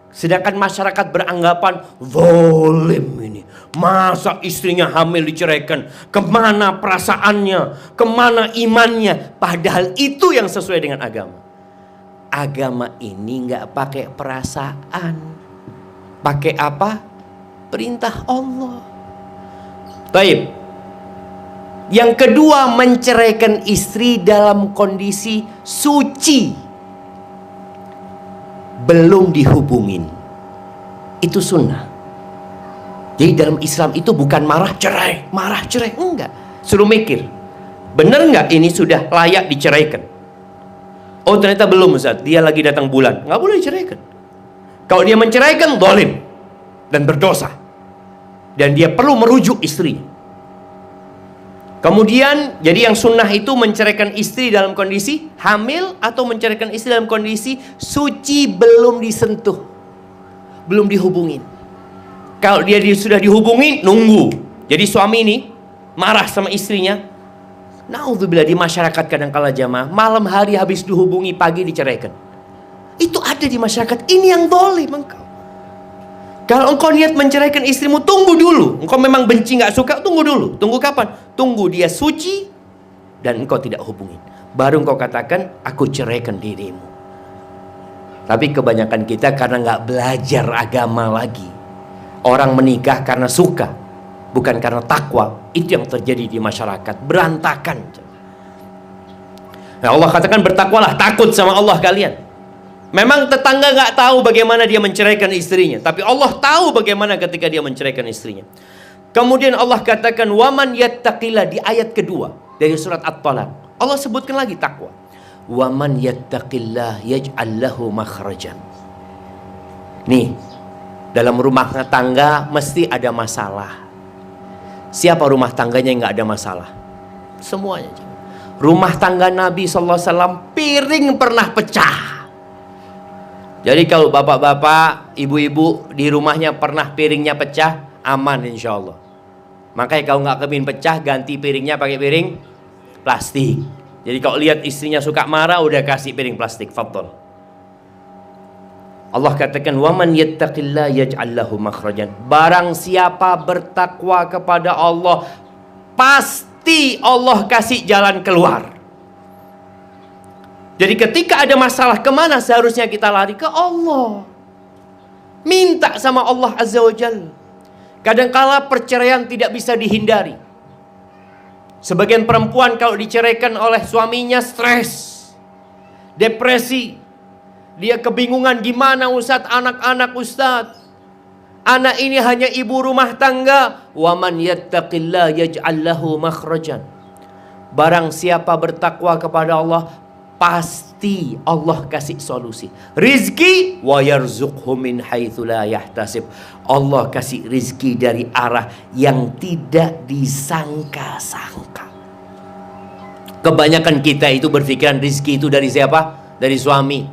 Sedangkan masyarakat beranggapan zalim ini. Masa istrinya hamil diceraikan? Kemana perasaannya? Kemana imannya? Padahal itu yang sesuai dengan agama. Agama ini nggak pakai perasaan. Pakai apa? Perintah Allah. Baik. Yang kedua, menceraikan istri dalam kondisi suci, belum dihubungin. Itu sunnah. Jadi dalam Islam itu bukan marah cerai, enggak. Suruh mikir, bener nggak ini sudah layak diceraikan? Oh ternyata belum Ustaz, dia lagi datang bulan, nggak boleh diceraikan. Kalau dia menceraikan, zalim dan berdosa, dan dia perlu merujuk istrinya. Kemudian, jadi yang sunnah itu menceraikan istri dalam kondisi hamil atau menceraikan istri dalam kondisi suci, belum disentuh, belum dihubungin. Kalau dia sudah dihubungi, nunggu. Jadi suami ini marah sama istrinya. Naudzubillah, di masyarakat kadang-kala jamaah, malam hari habis dihubungi, pagi diceraikan. Itu ada di masyarakat. Ini yang zalim engkau. Kalau engkau niat menceraikan istrimu, tunggu dulu. Engkau memang benci, nggak suka, tunggu dulu. Tunggu kapan? Tunggu dia suci dan engkau tidak hubungin, baru engkau katakan aku ceraikan dirimu. Tapi kebanyakan kita karena nggak belajar agama lagi, orang menikah karena suka, bukan karena takwa. Itu yang terjadi di masyarakat, berantakan. Nah, Allah katakan bertakwalah, takut sama Allah kalian. Memang tetangga nggak tahu bagaimana dia menceraikan istrinya, tapi Allah tahu bagaimana ketika dia menceraikan istrinya. Kemudian Allah katakan waman yattaqillah di ayat kedua dari surat At-Talaq. Allah sebutkan lagi takwa. Waman yattaqillah yaj'al lahu makhrajan. Nih, dalam rumah tangga mesti ada masalah. Siapa rumah tangganya yang nggak ada masalah? Semuanya. Rumah tangga Nabi SAW piring pernah pecah. Jadi kalau bapak-bapak, ibu-ibu di rumahnya pernah piringnya pecah, aman insya Allah. Makanya kalau nggak kepingin pecah, ganti piringnya pakai piring plastik. Jadi kalau lihat istrinya suka marah, udah kasih piring plastik. Fadhol. Allah katakan waman yattaqillah yaj'al lahu makhrajan. Barang siapa bertakwa kepada Allah, pasti Allah kasih jalan keluar. Jadi ketika ada masalah, kemana seharusnya kita lari? Ke Allah. Minta sama Allah Azza wa Jalla. Kadangkala perceraian tidak bisa dihindari. Sebagian perempuan kalau diceraikan oleh suaminya stres, depresi. Dia kebingungan, gimana Ustadz, anak-anak Ustadz. Anak ini hanya ibu rumah tangga. Waman yattaqillah yaj'al lahu makhrajan. Barang siapa bertakwa kepada Allah, pasti Allah kasih solusi. Rizki wa yarzuqhu min haitsu la yahtasib. Allah kasih rizki dari arah yang tidak disangka-sangka. Kebanyakan kita itu berpikiran rizki itu dari siapa? Dari suami.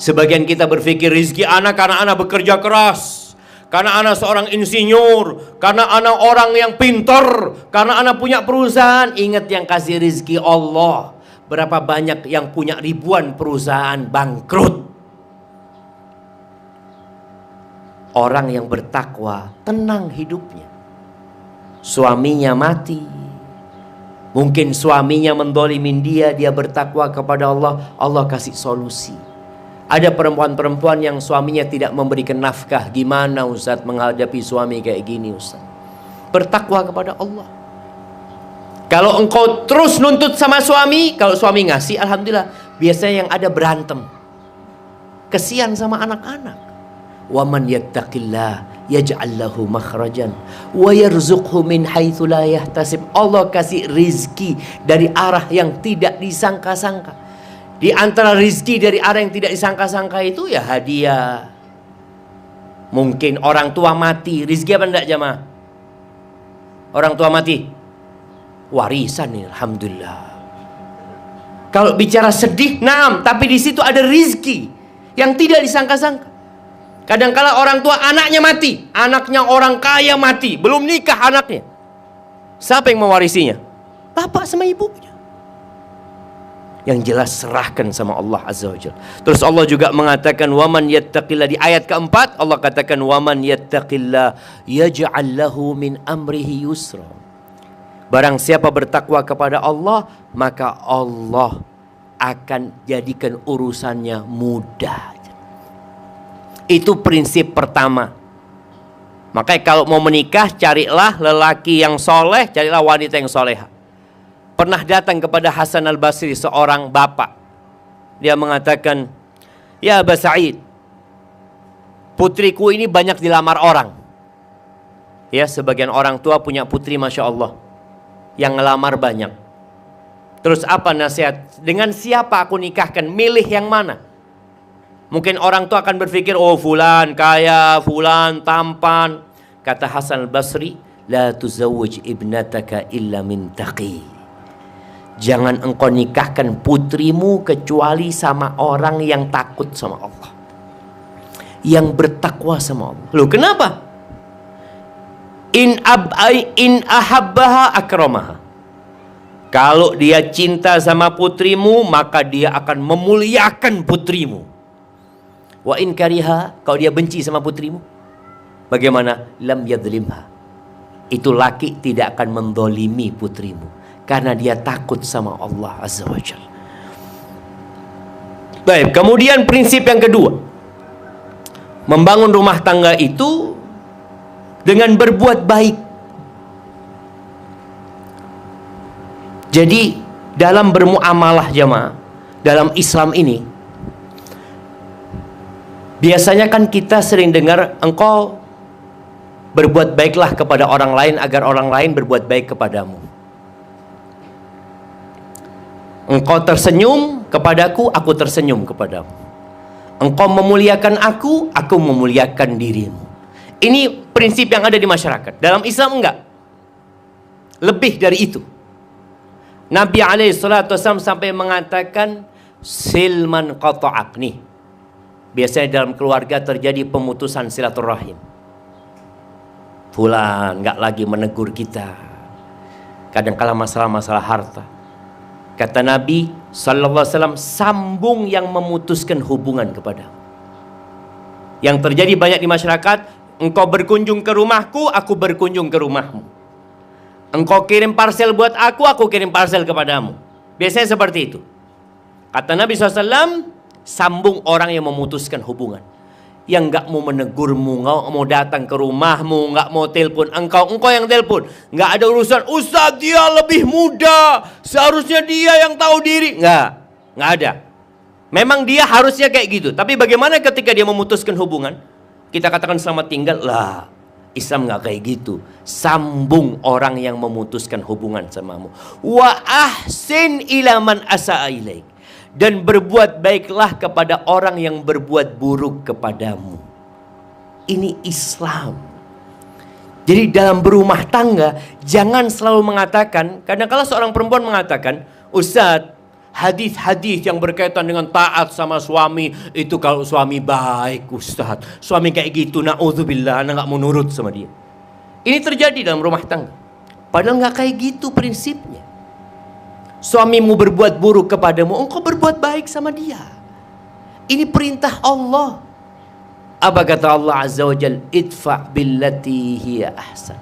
Sebagian kita berpikir rizki anak karena anak bekerja keras, karena anak seorang insinyur, karena anak orang yang pintar, karena anak punya perusahaan. Ingat yang kasih rizki Allah. Berapa banyak yang punya ribuan perusahaan bangkrut. Orang yang bertakwa tenang hidupnya. Suaminya mati, mungkin suaminya mendolimin dia, dia bertakwa kepada Allah, Allah kasih solusi. Ada perempuan-perempuan yang suaminya tidak memberikan nafkah. Gimana Ustaz menghadapi suami kayak gini Ustaz? Bertakwa kepada Allah. Kalau engkau terus nuntut sama suami, kalau suami ngasih, alhamdulillah. Biasanya yang ada berantem. Kesian sama anak-anak. Wa man yattaqillah yaj'al lahu makhrajan wa yarzuqhu min haitsu la yahtasib. Allah kasih rizki dari arah yang tidak disangka-sangka. Di antara rizki dari arah yang tidak disangka-sangka itu ya hadiah. Mungkin orang tua mati, rizki apa enggak jamaah? Orang tua mati, warisan nih, alhamdulillah. Kalau bicara sedih, naam, tapi di situ ada rizki yang tidak disangka-sangka. Kadangkala orang tua anaknya mati, anaknya orang kaya mati, belum nikah anaknya. Siapa yang mewarisinya? Bapak sama ibunya. Yang jelas serahkan sama Allah Azza wa Jalla. Terus Allah juga mengatakan waman yattaqillah, di ayat keempat Allah katakan waman yattaqillah yaj'al lahu min amrihi yusra. Barang siapa bertakwa kepada Allah, maka Allah akan jadikan urusannya mudah. Itu prinsip pertama. Makanya kalau mau menikah, carilah lelaki yang soleh, carilah wanita yang soleha. Pernah datang kepada Hasan al-Basri seorang bapak. Dia mengatakan, ya Aba Sa'id, putriku ini banyak dilamar orang. Ya, sebagian orang tua punya putri Masya Allah, yang ngelamar banyak. Terus apa nasihat? Dengan siapa aku nikahkan? Milih yang mana? Mungkin orang tua akan berpikir, oh fulan kaya, fulan tampan. Kata Hasan al-Basri, la tuzawwij ibnataka illa min taqi. Jangan engkau nikahkan putrimu kecuali sama orang yang takut sama Allah, yang bertakwa sama Allah. Loh kenapa? In ahabbaha akramaha. Kalau dia cinta sama putrimu, maka dia akan memuliakan putrimu. Wa in kariha, kalau dia benci sama putrimu, bagaimana? Lam yadlimha. Itu laki tidak akan mendolimi putrimu, karena dia takut sama Allah Azza wa Jalla. Baik, kemudian prinsip yang kedua, membangun rumah tangga itu dengan berbuat baik. Jadi dalam bermuamalah jamaah, dalam Islam ini, biasanya kan kita sering dengar, engkau berbuat baiklah kepada orang lain agar orang lain berbuat baik kepadamu. Engkau tersenyum kepadaku, aku tersenyum kepadamu. Engkau memuliakan aku memuliakan dirimu. Ini prinsip yang ada di masyarakat. Dalam Islam enggak. Lebih dari itu. Nabi SAW sampai mengatakan, silman qata'ak. Nih, biasanya dalam keluarga terjadi pemutusan silaturahim. Fulan enggak lagi menegur kita. Kadang-kala masalah-masalah harta. Kata Nabi SAW, sambung yang memutuskan hubungan kepada. Yang terjadi banyak di masyarakat, engkau berkunjung ke rumahku, aku berkunjung ke rumahmu. Engkau kirim parcel buat aku kirim parcel kepadamu. Biasanya seperti itu. Kata Nabi SAW, sambung orang yang memutuskan hubungan. Yang nggak mau menegurmu, nggak mau datang ke rumahmu, nggak mau telepon engkau yang telepon. Nggak ada urusan, Ustaz dia lebih muda, seharusnya dia yang tahu diri. Nggak ada. Memang dia harusnya kayak gitu. Tapi bagaimana ketika dia memutuskan hubungan? Kita katakan selamat tinggal, lah. Islam nggak kayak gitu. Sambung orang yang memutuskan hubungan samamu. Wa ahsin ila man asa'a ilaik. dan berbuat baiklah kepada orang yang berbuat buruk kepadamu. Ini Islam. Jadi dalam berumah tangga, jangan selalu mengatakan, kadang-kala seorang perempuan mengatakan, Ustadz, hadis-hadis yang berkaitan dengan taat sama suami, itu kalau suami baik Ustadz. Suami kayak gitu, na'udzubillah, anak gak mau nurut sama dia. Ini terjadi dalam rumah tangga. Padahal gak kayak gitu prinsipnya. Suamimu berbuat buruk kepadamu, engkau berbuat baik sama dia. Ini perintah Allah. Apa kata Allah Azza wa Jal? Idfa' billati hiya ahsan.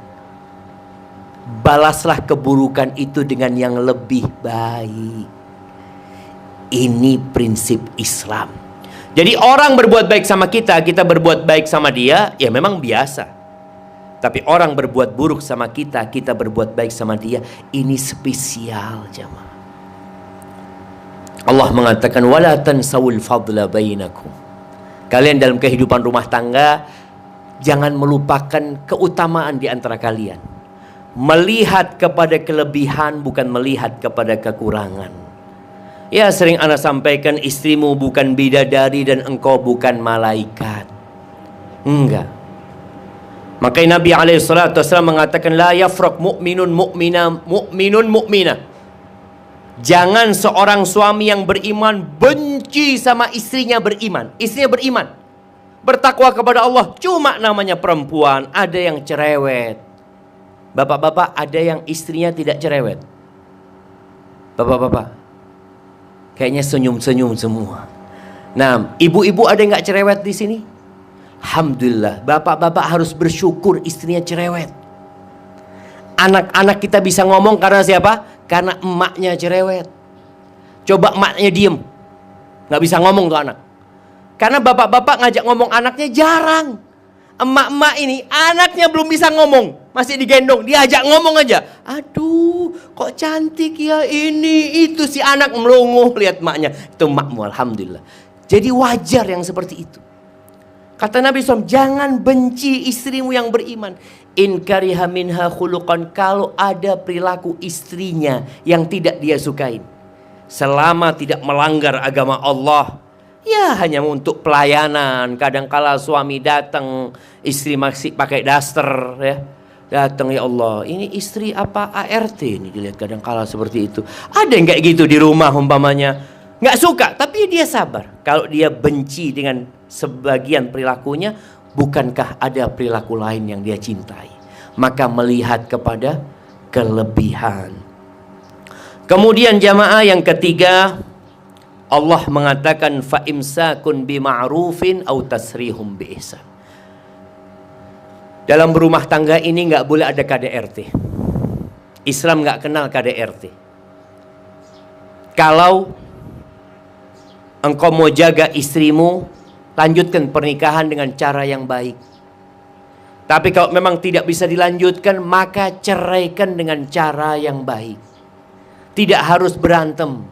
Balaslah keburukan itu dengan yang lebih baik. Ini prinsip Islam. Jadi orang berbuat baik sama kita, kita berbuat baik sama dia, ya memang biasa. Tapi orang berbuat buruk sama kita, kita berbuat baik sama dia, ini spesial jamaah. Allah mengatakan wala tansawul fadla bainakum. Kalian dalam kehidupan rumah tangga jangan melupakan keutamaan di antara kalian. Melihat kepada kelebihan bukan melihat kepada kekurangan. Ya, sering ana sampaikan, istrimu bukan bidadari dan engkau bukan malaikat. Enggak. Makanya Nabi SAW mengatakan la yafraq mu'minun mu'mina. Jangan seorang suami yang beriman benci sama istrinya beriman. Istrinya beriman, bertakwa kepada Allah, cuma namanya perempuan, ada yang cerewet. Bapak-bapak, ada yang istrinya tidak cerewet? Bapak-bapak, kayaknya senyum-senyum semua. Nah, ibu-ibu ada yang gak cerewet di sini? Alhamdulillah, bapak-bapak harus bersyukur istrinya cerewet. Anak-anak kita bisa ngomong karena siapa? Karena emaknya cerewet. Coba emaknya diem, gak bisa ngomong tuh anak. Karena bapak-bapak ngajak ngomong anaknya jarang. Emak-emak ini anaknya belum bisa ngomong, masih digendong, diajak ngomong aja. Aduh, kok cantik ya ini itu, si anak melongo lihat emaknya. Itu emakmu, alhamdulillah. Jadi wajar yang seperti itu. Kata Nabi SAW, jangan benci istrimu yang beriman. In kariha minha khuluqan, kalau ada perilaku istrinya yang tidak dia sukain, selama tidak melanggar agama Allah, ya hanya untuk pelayanan. Kadangkala suami datang, istri masih pakai daster ya. Datang, ya Allah, ini istri apa ART ini, dilihat kadangkala seperti itu. Ada yang kayak gitu di rumah umpamanya, nggak suka, tapi dia sabar. Kalau dia benci dengan sebagian perilakunya, bukankah ada perilaku lain yang dia cintai? Maka melihat kepada kelebihan. Kemudian jamaah yang ketiga, Allah mengatakan fa imsakun bima'rufin au tasrihum biihsan. Dalam berumah tangga ini nggak boleh ada KDRT. Islam nggak kenal KDRT. Kalau engkau mau jaga istrimu, lanjutkan pernikahan dengan cara yang baik. Tapi kalau memang tidak bisa dilanjutkan, maka ceraikan dengan cara yang baik. Tidak harus berantem,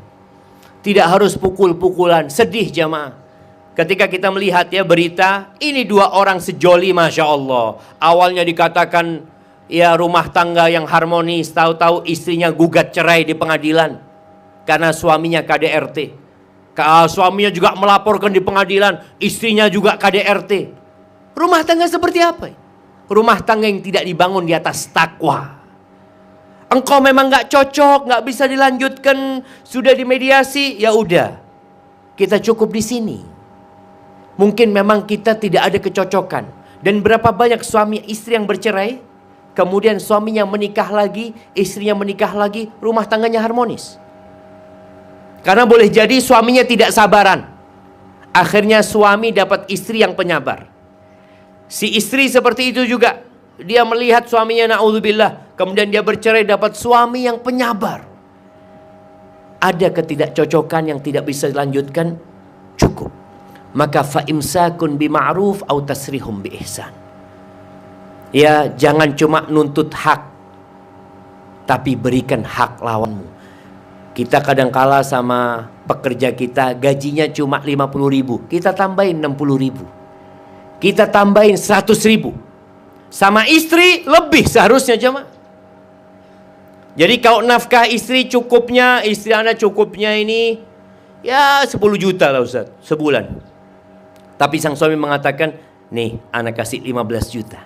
tidak harus pukul-pukulan. Sedih jamaah ketika kita melihat ya berita, ini dua orang sejoli, Masya Allah. Awalnya dikatakan ya rumah tangga yang harmonis, tahu-tahu istrinya gugat cerai di pengadilan karena suaminya KDRT. Suaminya juga melaporkan di pengadilan, istrinya juga KDRT. Rumah tangga seperti apa? Rumah tangga yang tidak dibangun di atas takwa. Engkau memang gak cocok, gak bisa dilanjutkan, sudah dimediasi, ya udah, kita cukup di sini. Mungkin memang kita tidak ada kecocokan. Dan berapa banyak suami istri yang bercerai, kemudian suaminya menikah lagi, istrinya menikah lagi, rumah tangganya harmonis. Karena boleh jadi suaminya tidak sabaran. Akhirnya suami dapat istri yang penyabar. Si istri seperti itu juga. Dia melihat suaminya na'udzubillah, kemudian dia bercerai, dapat suami yang penyabar. Ada ketidakcocokan yang tidak bisa dilanjutkan, cukup. Maka fa imsakun bima'ruf au tasrihum biihsan. Ya, jangan cuma nuntut hak, tapi berikan hak lawanmu. Kita kadang kala sama pekerja kita, gajinya cuma 50.000, kita tambahin 60.000. Kita tambahin 100.000. Sama istri lebih seharusnya jemaah. Jadi kalau nafkah istri cukupnya, istri anak cukupnya ini, Ya 10 juta lah Ustaz, sebulan. Tapi sang suami mengatakan, nih anak kasih 15 juta.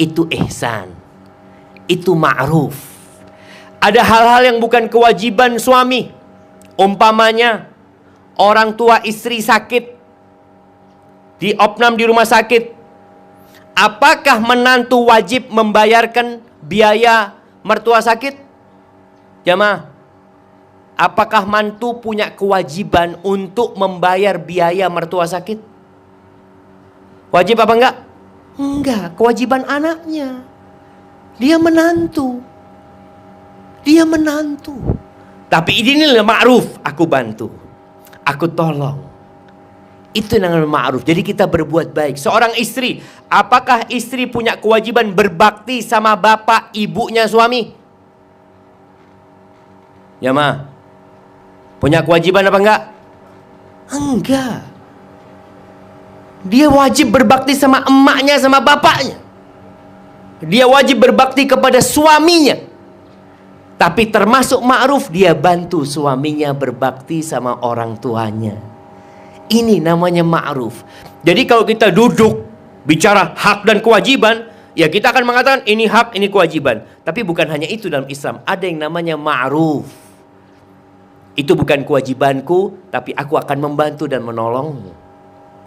Itu ihsan. Itu ma'ruf. Ada hal-hal yang bukan kewajiban suami. Umpamanya, orang tua istri sakit, diopnam di rumah sakit. Apakah menantu wajib membayarkan biaya mertua sakit? Jamaah, apakah mantu punya kewajiban untuk membayar biaya mertua sakit? Wajib apa enggak? Enggak, kewajiban anaknya. Dia menantu. Dia menantu. Tapi inilah ma'ruf, aku bantu. Aku tolong. Itu yang namanya ma'ruf. Jadi kita berbuat baik. Seorang istri, apakah istri punya kewajiban berbakti sama bapak ibunya suami? Ya ma, punya kewajiban apa enggak? Enggak. Dia wajib berbakti sama emaknya, sama bapaknya. Dia wajib berbakti kepada suaminya. Tapi termasuk ma'ruf, dia bantu suaminya berbakti sama orang tuanya. Ini namanya ma'ruf. Jadi kalau kita duduk bicara hak dan kewajiban, ya kita akan mengatakan ini hak, ini kewajiban. Tapi bukan hanya itu dalam Islam. Ada yang namanya ma'ruf. Itu bukan kewajibanku, tapi aku akan membantu dan menolongmu.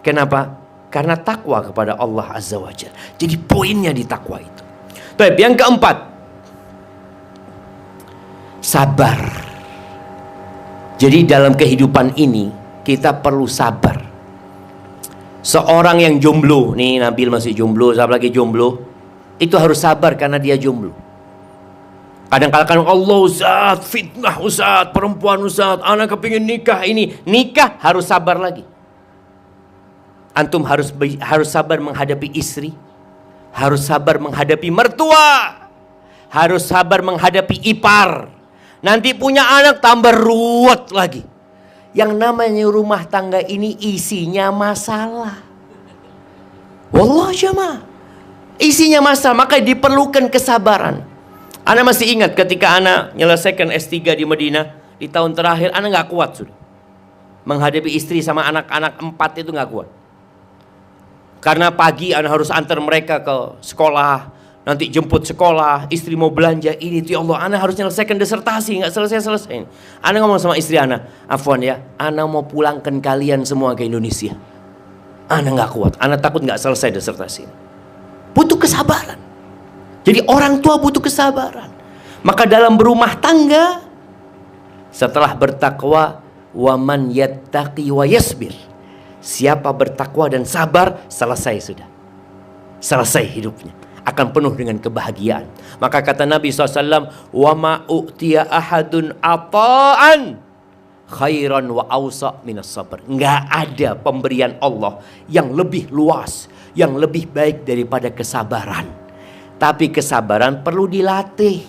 Kenapa? Karena takwa kepada Allah Azza wa Jalla. Jadi poinnya di takwa itu. Baik, yang keempat, sabar. Jadi dalam kehidupan ini kita perlu sabar. Seorang yang jomblo, nih Nabil masih jomblo, saya lagi jomblo, itu harus sabar karena dia jomblo. Kadang-kadang Allah Ustaz, fitnah Ustaz, perempuan Ustaz, anak kepingin nikah ini. Nikah harus sabar lagi. Antum harus sabar menghadapi istri, harus sabar menghadapi mertua, harus sabar menghadapi ipar. Nanti punya anak tambah ruwet lagi. Yang namanya rumah tangga ini isinya masalah. Wallah jamaah, isinya masalah, maka diperlukan kesabaran. Ana masih ingat ketika Ana menyelesaikan S3 di Madinah, di tahun terakhir Ana gak kuat sudah. Menghadapi istri sama anak-anak 4 itu gak kuat. Karena pagi Ana harus antar mereka ke sekolah, nanti jemput sekolah, istri mau belanja, ini tuh ya Allah, Ana harus menyelesaikan disertasi, gak selesai-selesai. Ana ngomong sama istri Ana, afwan ya, Ana mau pulangkan kalian semua ke Indonesia. Ana gak kuat, Ana takut gak selesai disertasi. Butuh kesabaran. Jadi orang tua butuh kesabaran. Maka dalam berumah tangga, setelah bertakwa, waman yattaqi wa yasbir, siapa bertakwa dan sabar, selesai sudah. Selesai hidupnya. Akan penuh dengan kebahagiaan. Maka kata Nabi SAW, wa ma'u'tiya ahadun ata'an khairan wa awsa' minas sabr. Nggak ada pemberian Allah yang lebih luas, yang lebih baik daripada kesabaran. Tapi kesabaran perlu dilatih.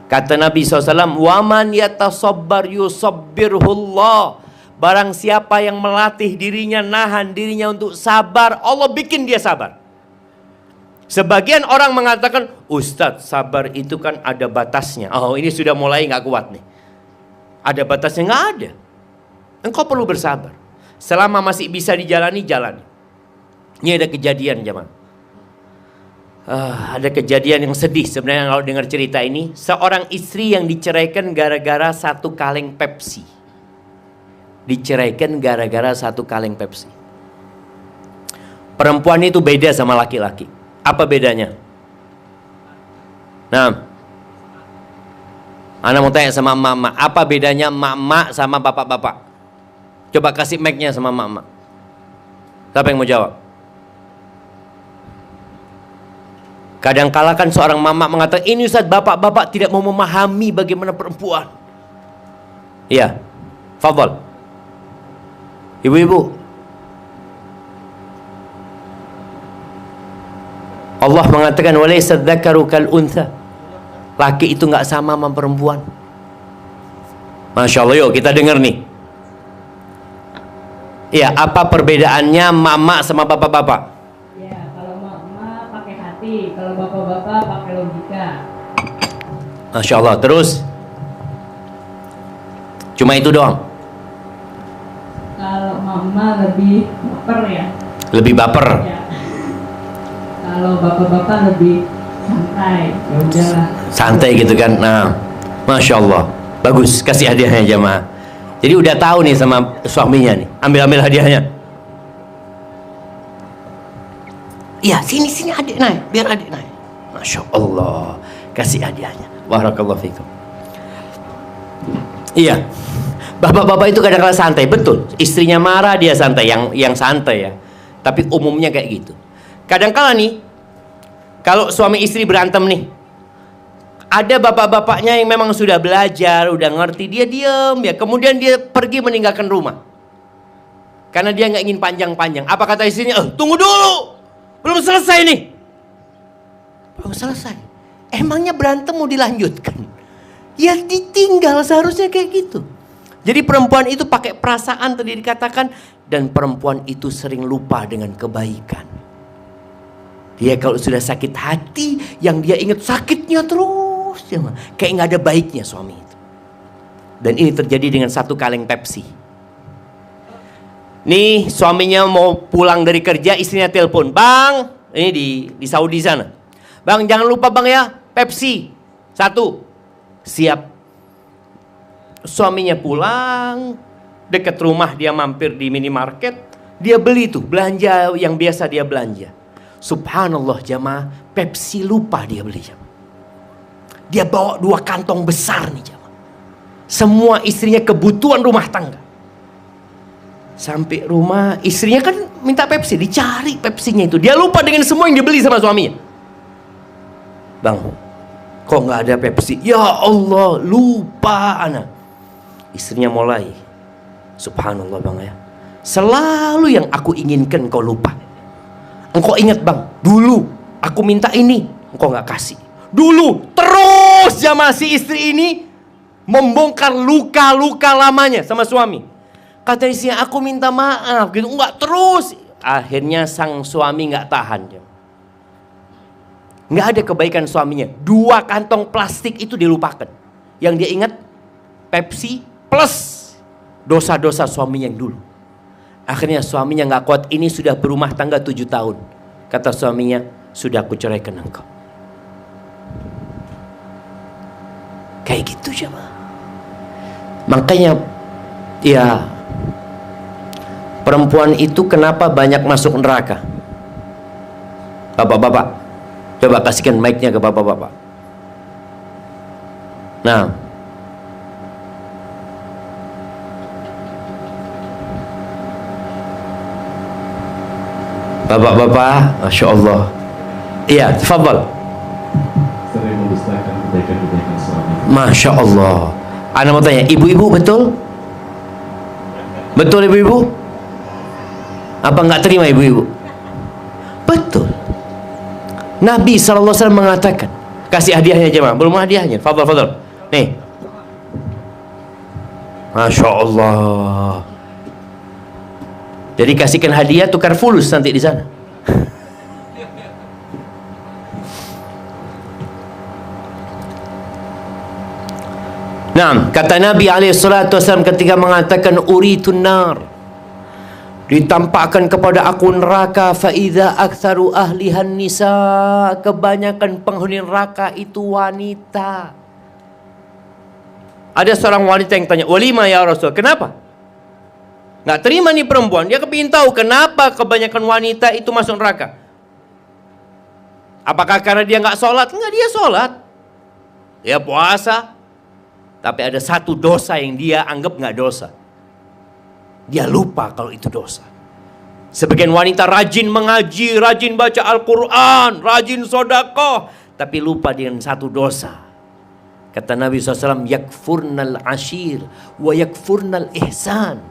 Kata Nabi SAW, wa man yatasabbar yusabbirhullah. Barang siapa yang melatih dirinya, nahan dirinya untuk sabar, Allah bikin dia sabar. Sebagian orang mengatakan, Ustadz, sabar itu kan ada batasnya. Oh, ini sudah mulai nggak kuat nih. Ada batasnya? Nggak ada. Engkau perlu bersabar. Selama masih bisa dijalani, jalani. Ini ada kejadian jemaah. Ada kejadian yang sedih sebenarnya kalau dengar cerita ini. Seorang istri yang diceraikan gara-gara 1 kaleng Pepsi. Diceraikan gara-gara 1 kaleng Pepsi. Perempuan itu beda sama laki-laki. Apa bedanya? Nah, Ana mau tanya sama emak-emak, apa bedanya emak-emak sama bapak-bapak? Coba kasih mic-nya sama emak-emak. Siapa yang mau jawab? Kadang-kala kan seorang mama mengatakan, ini Ustaz, bapak-bapak tidak mau memahami bagaimana perempuan. Iya, fadhal. Ibu-ibu, Allah mengatakan walaysa dzakaru kal untha. Laki itu nggak sama sama perempuan. Masya Allah, yuk kita dengar nih. Ya, apa perbedaannya mama sama bapak-bapak? Ya, kalau mama pakai hati, kalau bapak-bapak pakai logika. Masya Allah, terus? Cuma itu doang? mama lebih baper ya. Lebih baper. Ya. Kalau bapak-bapak lebih santai. Ya udahlah. Santai gitu kan. Nah, Masya Allah. Bagus, kasih hadiahnya jamaah. Jadi udah tahu nih sama suaminya nih. Ambil hadiahnya. Iya, sini adik naik, biar adik naik. Masya Allah, kasih hadiahnya. Barakallahu fikum. Iya, bapak-bapak itu kadang-kadang santai, betul. Istrinya marah dia santai, yang santai ya. Tapi umumnya kayak gitu. Kadang-kala nih, kalau suami istri berantem nih, ada bapak-bapaknya yang memang sudah belajar, udah ngerti, dia diem ya. Kemudian dia pergi meninggalkan rumah, karena dia nggak ingin panjang-panjang. Apa kata istrinya? Tunggu dulu, belum selesai nih. Belum selesai. Emangnya berantem mau dilanjutkan? Ya ditinggal, seharusnya kayak gitu. Jadi perempuan itu pakai perasaan tadi dikatakan, dan perempuan itu sering lupa dengan kebaikan. Dia kalau sudah sakit hati, yang dia ingat sakitnya terus, ya, kayak nggak ada baiknya suami itu. Dan ini terjadi dengan satu kaleng Pepsi. Nih suaminya mau pulang dari kerja, istrinya telepon, bang, ini di Saudi sana, bang jangan lupa bang ya, Pepsi 1. Siap. Suaminya pulang, dekat rumah dia mampir di minimarket, dia beli tuh belanja yang biasa dia belanja. Subhanallah jamaah, Pepsi lupa dia beli jamaah. Dia bawa 2 kantong besar nih jamaah. Semua istrinya kebutuhan rumah tangga. Sampai rumah, istrinya kan minta Pepsi, dicari Pepsinya itu. Dia lupa dengan semua yang dibeli sama suaminya. Bang, kok nggak ada Pepsi? Ya Allah, lupa anak. Istrinya mulai, subhanallah bang ya, selalu yang aku inginkan kau lupa. Engkau ingat bang, dulu aku minta ini, engkau nggak kasih. Dulu terus ya masih istri ini membongkar luka-luka lamanya sama suami. Kata istrinya, aku minta maaf gitu, enggak terus. Akhirnya sang suami nggak tahan. Nggak ada kebaikan suaminya. 2 kantong plastik itu dilupakan. Yang dia ingat Pepsi plus dosa-dosa suaminya yang dulu. Akhirnya suaminya nggak kuat, ini sudah berumah tangga 7 tahun. Kata suaminya, sudah aku ceraikan engkau. Kayak gitu jemaah. Makanya ya, perempuan itu kenapa banyak masuk neraka? Bapak-bapak, coba kasihkan mic-nya ke bapak-bapak. Nah, bapak-bapak, Masya Allah. Iya, tafadhal. Sering mendustakan kebaikan-kebaikan suami. Masya Allah. Ana mau tanya, ibu-ibu betul? Betul ibu-ibu? Apa nggak terima ibu-ibu? Betul. Nabi SAW mengatakan, kasih hadiahnya jemaah, belum hadiahnya, fadal. Nih, Masya Allah. Jadi kasihkan hadiah, tukar fulus nanti di sana. Nah, kata Nabi SAW ketika mengatakan uritun nar, ditampakkan kepada aku neraka, fa idza aktsaru ahlihan nisa, kebanyakan penghuni neraka itu wanita. Ada seorang wanita yang tanya, walima ya Rasul, kenapa? Nggak terima nih perempuan, dia kepingin tahu kenapa kebanyakan wanita itu masuk neraka. Apakah karena dia nggak sholat? Enggak, dia sholat, dia puasa, tapi ada satu dosa yang dia anggap nggak dosa. Dia lupa kalau itu dosa. Sebagian wanita rajin mengaji, rajin baca Al-Quran, rajin sodakoh, tapi lupa dengan satu dosa. Kata Nabi SAW, yakfurnal ashir wa yakfurnal ihsan.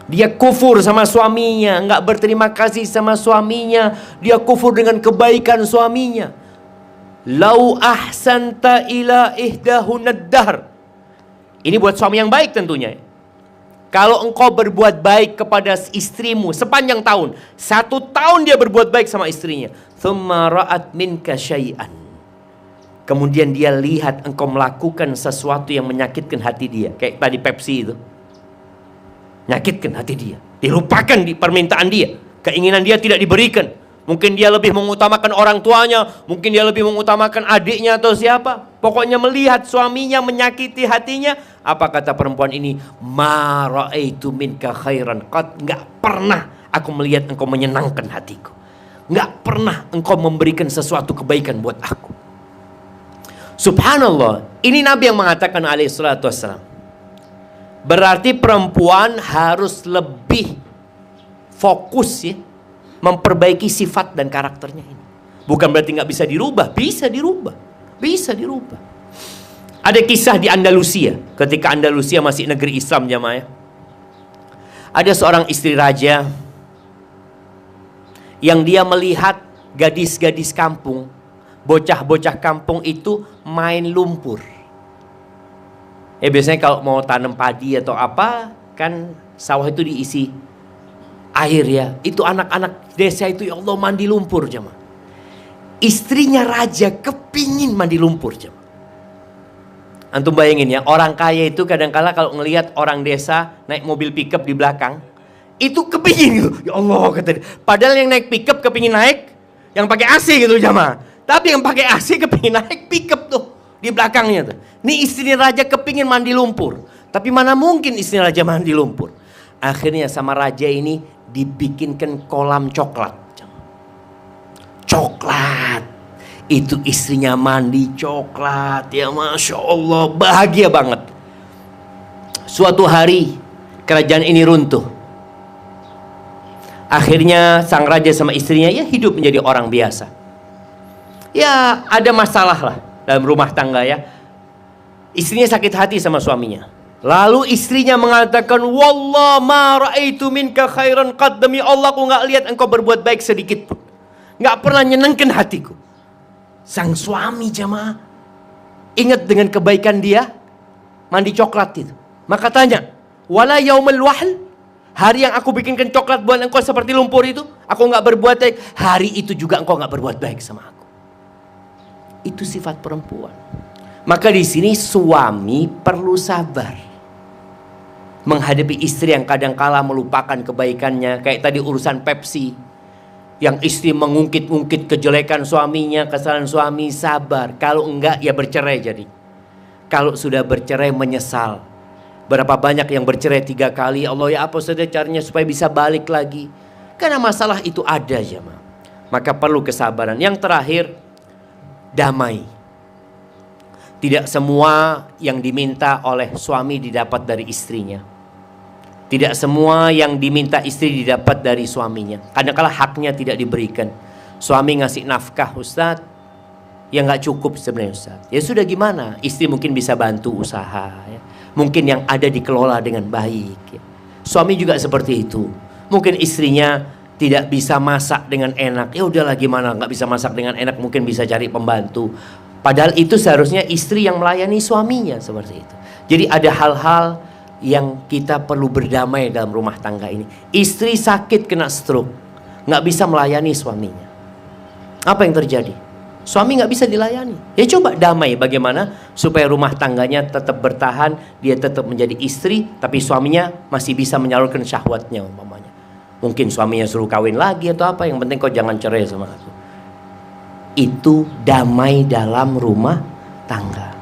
Dia kufur sama suaminya, nggak berterima kasih sama suaminya. Dia kufur dengan kebaikan suaminya. Lau ahsanta ila ihdahunad dahr. Ini buat suami yang baik tentunya. Kalau engkau berbuat baik kepada istrimu sepanjang tahun, 1 tahun dia berbuat baik sama istrinya, thumma ra'at minka syai'an, kemudian dia lihat engkau melakukan sesuatu yang menyakitkan hati dia, kayak tadi Pepsi itu, Nyakitkan hati dia. Dilupakan di permintaan dia. Keinginan dia tidak diberikan. Mungkin dia lebih mengutamakan orang tuanya, mungkin dia lebih mengutamakan adiknya atau siapa. Pokoknya melihat suaminya menyakiti hatinya. Apa kata perempuan ini? Ma ra'aitu minka khairan qad. Enggak pernah aku melihat engkau menyenangkan hatiku. Enggak pernah engkau memberikan sesuatu kebaikan buat aku. Subhanallah. Ini Nabi yang mengatakan alaihi salatu wassalam. Berarti perempuan harus lebih fokus ya, memperbaiki sifat dan karakternya ini. Bukan berarti nggak bisa dirubah, bisa dirubah, bisa dirubah. Ada kisah di Andalusia, ketika Andalusia masih negeri Islam jamaah. Ada seorang istri raja yang dia melihat gadis-gadis kampung, bocah-bocah kampung itu main lumpur. Biasanya kalau mau tanam padi atau apa, kan sawah itu diisi air ya. Itu anak-anak desa itu, ya Allah, mandi lumpur jemaah. Istrinya raja kepingin mandi lumpur jemaah. Antum bayangin ya, orang kaya itu kadang-kala kalau ngelihat orang desa naik mobil pickup di belakang, itu kepingin gitu. Ya Allah, kata dia. Padahal yang naik pickup kepingin naik yang pakai AC gitu jemaah. Tapi yang pakai AC kepingin naik pickup tuh di belakangnya tuh. Ini istri raja kepingin mandi lumpur. Tapi mana mungkin istri raja mandi lumpur. Akhirnya sama raja ini dibikinkan kolam coklat. Coklat. Itu istrinya mandi coklat. Ya Masya Allah, bahagia banget. Suatu hari kerajaan ini runtuh. Akhirnya sang raja sama istrinya ya hidup menjadi orang biasa. Ya ada masalah lah dalam rumah tangga ya. Istrinya sakit hati sama suaminya. Lalu istrinya mengatakan, Wallah ma ra'aitu minka khairan qad. Demi Allah aku gak lihat engkau berbuat baik sedikit pun. Gak pernah nyenangkan hatiku. Sang suami jamaah ingat dengan kebaikan dia mandi coklat itu. Maka tanya, wala yaumul wahl, hari yang aku bikinkan coklat buat engkau seperti lumpur itu, aku gak berbuat baik. Hari itu juga engkau gak berbuat baik sama aku. Itu sifat perempuan. Maka di sini suami perlu sabar menghadapi istri yang kadang-kala melupakan kebaikannya. Kayak tadi urusan Pepsi, yang istri mengungkit-ungkit kejelekan suaminya, kesalahan suami, sabar. Kalau enggak ya bercerai jadi. Kalau sudah bercerai menyesal. Berapa banyak yang bercerai 3 kali, Allah ya apa saja caranya supaya bisa balik lagi. Karena masalah itu ada ya. Maka perlu kesabaran. Yang terakhir, damai. Tidak semua yang diminta oleh suami didapat dari istrinya. Tidak semua yang diminta istri didapat dari suaminya. Kadang-kala haknya tidak diberikan. Suami ngasih nafkah Ustadz, ya nggak cukup sebenarnya Ustadz. Ya sudah gimana? Istri mungkin bisa bantu usaha. Ya. Mungkin yang ada dikelola dengan baik. Ya. Suami juga seperti itu. Mungkin istrinya tidak bisa masak dengan enak. Ya udahlah gimana? Nggak bisa masak dengan enak, mungkin bisa cari pembantu. Padahal itu seharusnya istri yang melayani suaminya seperti itu. Jadi ada hal-hal yang kita perlu berdamai dalam rumah tangga ini. Istri sakit kena stroke, nggak bisa melayani suaminya. Apa yang terjadi? Suami nggak bisa dilayani. Ya coba damai bagaimana supaya rumah tangganya tetap bertahan, dia tetap menjadi istri, tapi suaminya masih bisa menyalurkan syahwatnya umpamanya. Mungkin suaminya suruh kawin lagi atau apa, yang penting kau jangan cerai sama aku. Itu damai dalam rumah tangga.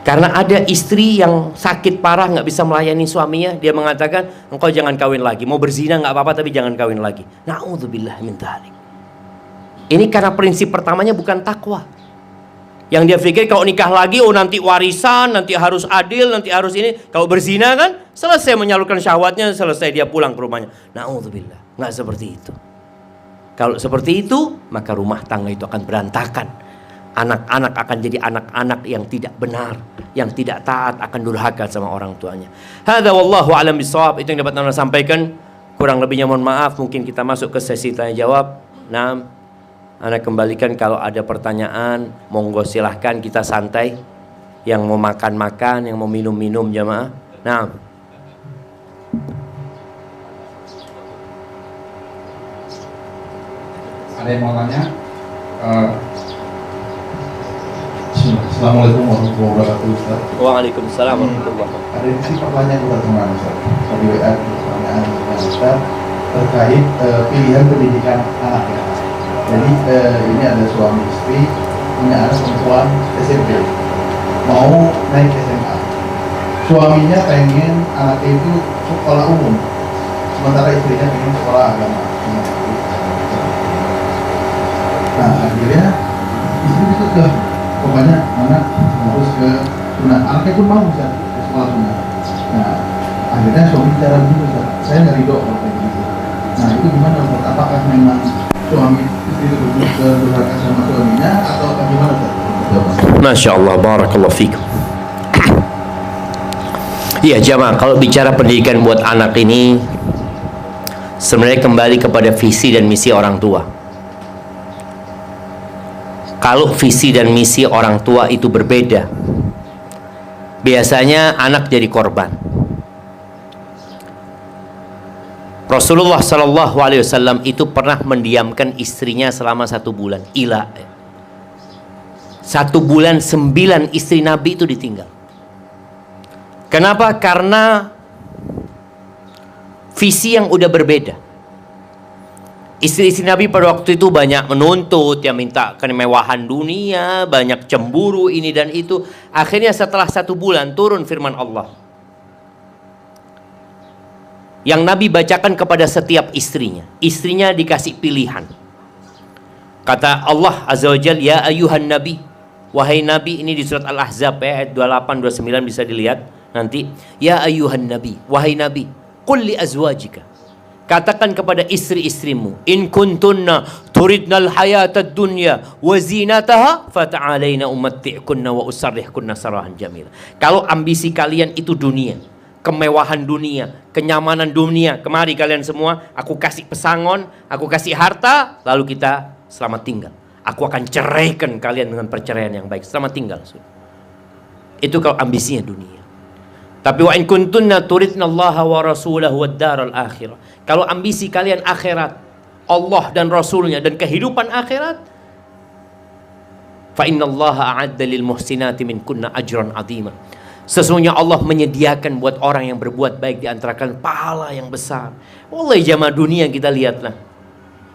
Karena ada istri yang sakit parah nggak bisa melayani suaminya, dia mengatakan engkau jangan kawin lagi, mau berzina nggak apa-apa tapi jangan kawin lagi. Na'udzubillah min dzalik. Ini karena prinsip pertamanya bukan takwa. Yang dia pikir kalau nikah lagi, oh nanti warisan, nanti harus adil, nanti harus ini. Kalau berzina kan selesai menyalurkan syahwatnya, selesai dia pulang ke rumahnya. Na'udzubillah, nggak seperti itu. Kalau seperti itu, maka rumah tangga itu akan berantakan. Anak-anak akan jadi anak-anak yang tidak benar, yang tidak taat, akan durhaka sama orang tuanya. Hadza wallahu a'lam bishawab. Itu yang dapat Anda sampaikan. Kurang lebihnya mohon maaf. Mungkin kita masuk ke sesi tanya jawab. Nah, Anda kembalikan kalau ada pertanyaan, monggo silahkan, kita santai. Yang mau makan-makan, yang mau minum-minum jamaah. Nah, ada yang mau tanya? Assalamualaikum warahmatullahi wabarakatuh Ustaz. Waalaikumsalam warahmatullahi wabarakatuh. Ada yang sih pertanyaan bukan teman Ustaz. di WA pertanyaan Ustaz terkait pilihan pendidikan anak ya. Jadi ini ada suami istri punya anak perempuan SMP mau naik SMA. Suaminya pengen anaknya itu sekolah umum, sementara istrinya pengen sekolah agama. Nah akhirnya istri itu ke pokoknya anak harus ke sunat. Anaknya pun mau Ustaz ke sekolah sunat. Nah akhirnya suami bicara begitu Ustaz, saya nggak ridho kalau kayak gitu. Nah itu gimana Ustaz? Apakah memang suami istri itu berdurhaka sama suaminya atau bagaimana Ustaz? Masya Allah, barakallahu fikum. Iya jamaah, kalau bicara pendidikan buat anak ini sebenarnya kembali kepada visi dan misi orang tua. Kalau visi dan misi orang tua itu berbeda, biasanya anak jadi korban. Rasulullah Sallallahu Alaihi Wasallam itu pernah mendiamkan istrinya selama 1 bulan. 1 bulan 9 istri Nabi itu ditinggal. Kenapa? Karena visi yang udah berbeda. Istri-istri Nabi pada waktu itu banyak menuntut, yang minta kemewahan dunia, banyak cemburu ini dan itu. Akhirnya setelah 1 bulan turun firman Allah yang Nabi bacakan kepada setiap istrinya. Istrinya dikasih pilihan. Kata Allah Azza wa Jalla, ya ayuhan nabi, wahai nabi, ini di surat Al-Ahzab ayat 28 29 bisa dilihat nanti. Ya ayuhan nabi, wahai nabi, qul li azwajika, katakan kepada istri-istrimu, in kuntunna turidnal hayatad dunya wa zinataha fata'alaina umatti'kunna wa usarrihkunna sarahan jamila. Kalau ambisi kalian itu dunia, kemewahan dunia, kenyamanan dunia, kemari kalian semua, aku kasih pesangon, aku kasih harta, lalu kita selamat tinggal. Aku akan ceraikan kalian dengan perceraian yang baik, selamat tinggal. Itu kalau ambisinya dunia. Tapi wa in kuntunna turidnallaha wa rasulahu wad daral akhirah, kalau ambisi kalian akhirat, Allah dan Rasulnya dan kehidupan akhirat, fa innallaha a'adda lil muhsinati minkunna ajran 'azima. Sesungguhnya Allah menyediakan buat orang yang berbuat baik di antara kalian pahala yang besar. Wallahi jamaah, dunia kita lihatlah,